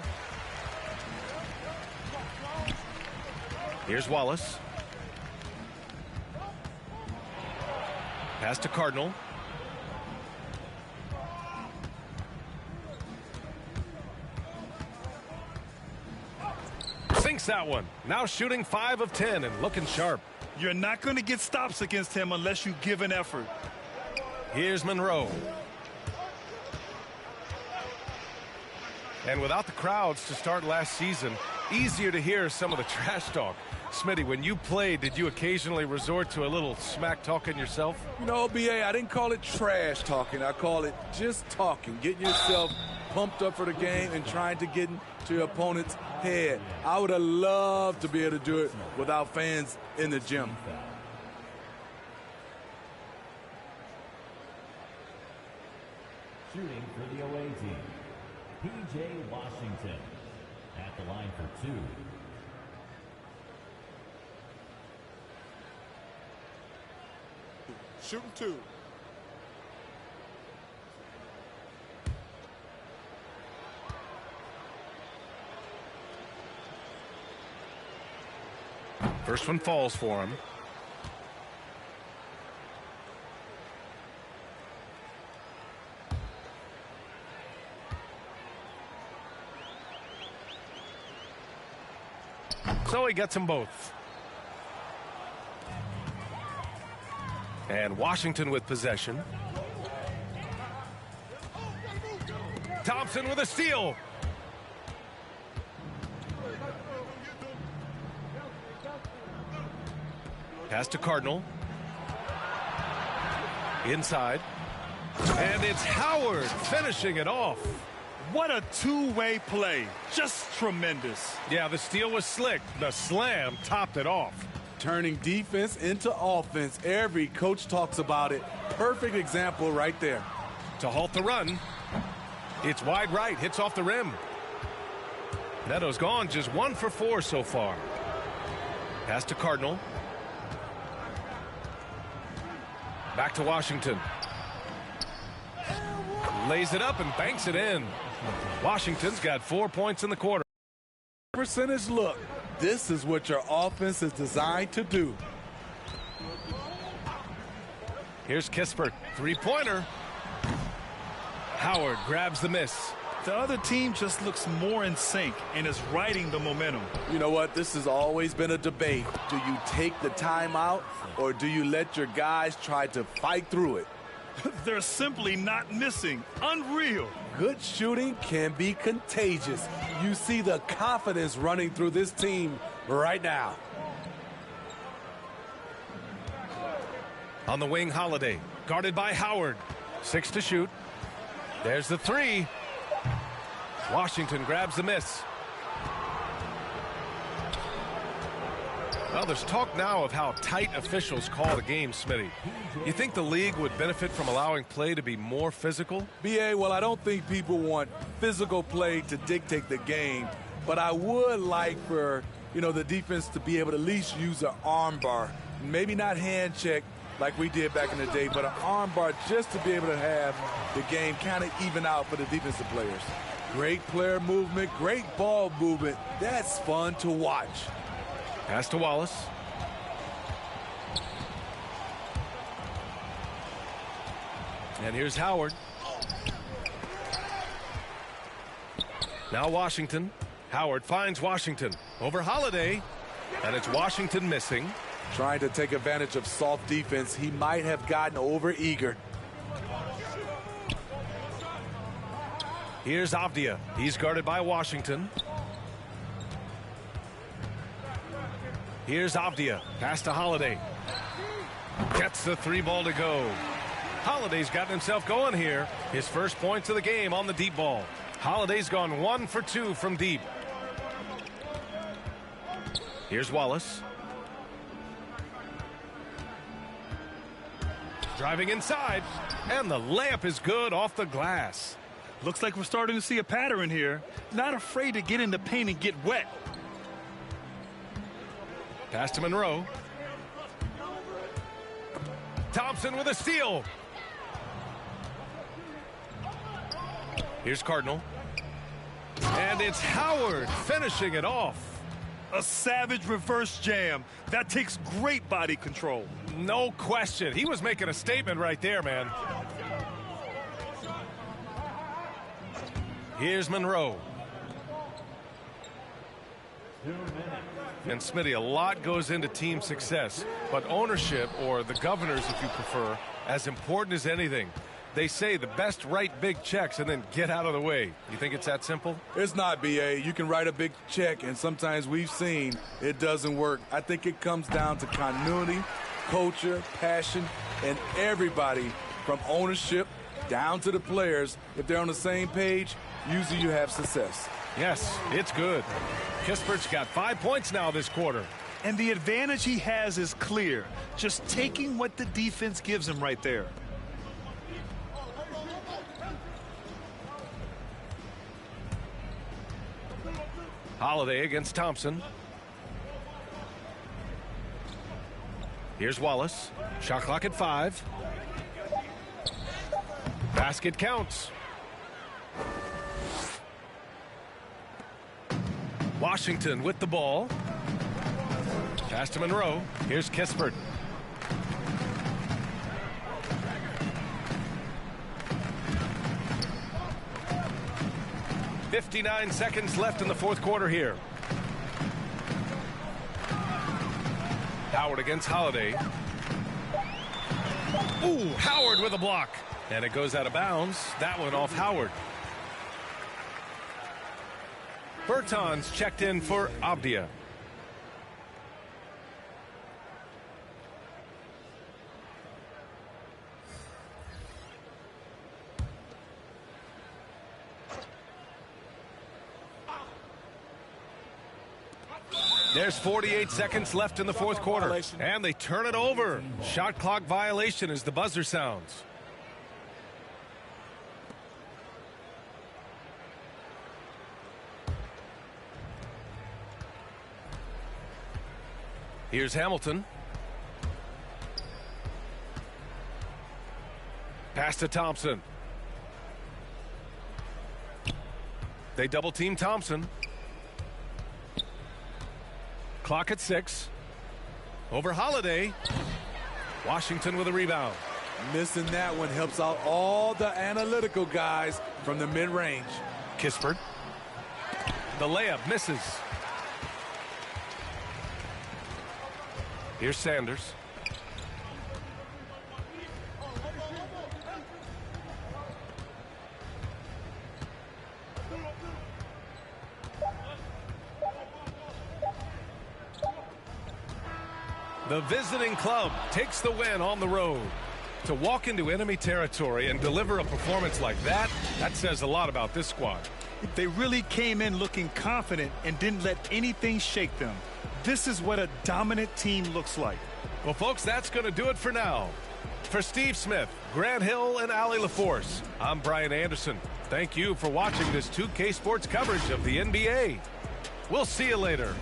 Here's Wallace. Pass to Cardinal. Sinks that one. Now shooting 5 of 10 and looking sharp. You're not going to get stops against him unless you give an effort. Here's Monroe. And without the crowds to start last season, easier to hear some of the trash talk. Smitty, when you played, did you occasionally resort to a little smack talking yourself? You know, BA, I didn't call it trash talking. I call it just talking, getting yourself pumped up for the game and trying to get into your opponent's head. I would have loved to be able to do it without fans in the gym. Shooting for the away team, P.J. Washington at the line for 2. Shooting 2. First one falls for him. So he gets them both. And Washington with possession. Thompson with a steal. Pass to Cardinal. Inside. And it's Howard finishing it off. What a two-way play. Just tremendous. Yeah, the steal was slick. The slam topped it off. Turning defense into offense. Every coach talks about it. Perfect example right there. To halt the run. It's wide right. Hits off the rim. Neto's gone just 1 for 4 so far. Pass to Cardinal. Back to Washington. Lays it up and banks it in. Washington's got 4 points in the quarter. Percentage look. This is what your offense is designed to do. Here's Kispert. Three-pointer. Howard grabs the miss. The other team just looks more in sync and is riding the momentum. You know what? This has always been a debate. Do you take the timeout or do you let your guys try to fight through it? They're simply not missing. Unreal. Good shooting can be contagious. You see the confidence running through this team right now. On the wing, Holiday. Guarded by Howard. 6 to shoot. There's the 3. Washington grabs the miss. Well, there's talk now of how tight officials call the game, Smitty. You think the league would benefit from allowing play to be more physical? BA, well, I don't think people want physical play to dictate the game, but I would like for, the defense to be able to at least use an arm bar. Maybe not hand check like we did back in the day, but an arm bar just to be able to have the game kind of even out for the defensive players. Great player movement, great ball movement. That's fun to watch. Pass to Wallace. And here's Howard. Now Washington. Howard finds Washington over Holiday. And it's Washington missing. Trying to take advantage of soft defense. He might have gotten over eager. Here's Avdia. He's guarded by Washington. Here's Avdia. Pass to Holiday. Gets the 3 ball to go. Holiday's gotten himself going here. His first points of the game on the deep ball. Holiday's gone 1 for 2 from deep. Here's Wallace. Driving inside, and the layup is good off the glass. Looks like we're starting to see a pattern here. Not afraid to get in the paint and get wet. Pass to Monroe. Thompson with a steal. Here's Cardinal. And it's Howard finishing it off. A savage reverse jam. That takes great body control. No question. He was making a statement right there, man. Here's Monroe. And Smitty, a lot goes into team success, but ownership, or the governors if you prefer, as important as anything. They say the best write big checks and then get out of the way. You think it's that simple? It's not, B.A. You can write a big check, and sometimes we've seen it doesn't work. I think it comes down to continuity, culture, passion, and everybody from ownership down to the players. If they're on the same page, usually you have success. Yes, it's good. Kispert's got 5 points now this quarter. And the advantage he has is clear. Just taking what the defense gives him right there. Holiday against Thompson. Here's Wallace. Shot clock at 5. Basket counts. Washington with the ball. Pass to Monroe. Here's Kispert. .59 seconds left in the fourth quarter here. Howard against Holiday. Ooh, Howard with a block. And it goes out of bounds. That one off Howard. Bertans checked in for Avdia. There's 48 seconds left in the fourth quarter, and they turn it over. Shot clock violation as the buzzer sounds. Here's Hamilton. Pass to Thompson. They double team Thompson. Clock at 6. Over Holiday. Washington with a rebound. Missing that one helps out all the analytical guys from the mid-range. Kispert. The layup misses. Here's Sanders. The visiting club takes the win on the road. To walk into enemy territory and deliver a performance like that, that says a lot about this squad. They really came in looking confident and didn't let anything shake them. This is what a dominant team looks like. Well, folks, that's going to do it for now. For Steve Smith, Grant Hill, and Allie LaForce, I'm Brian Anderson. Thank you for watching this 2K Sports coverage of the NBA. We'll see you later.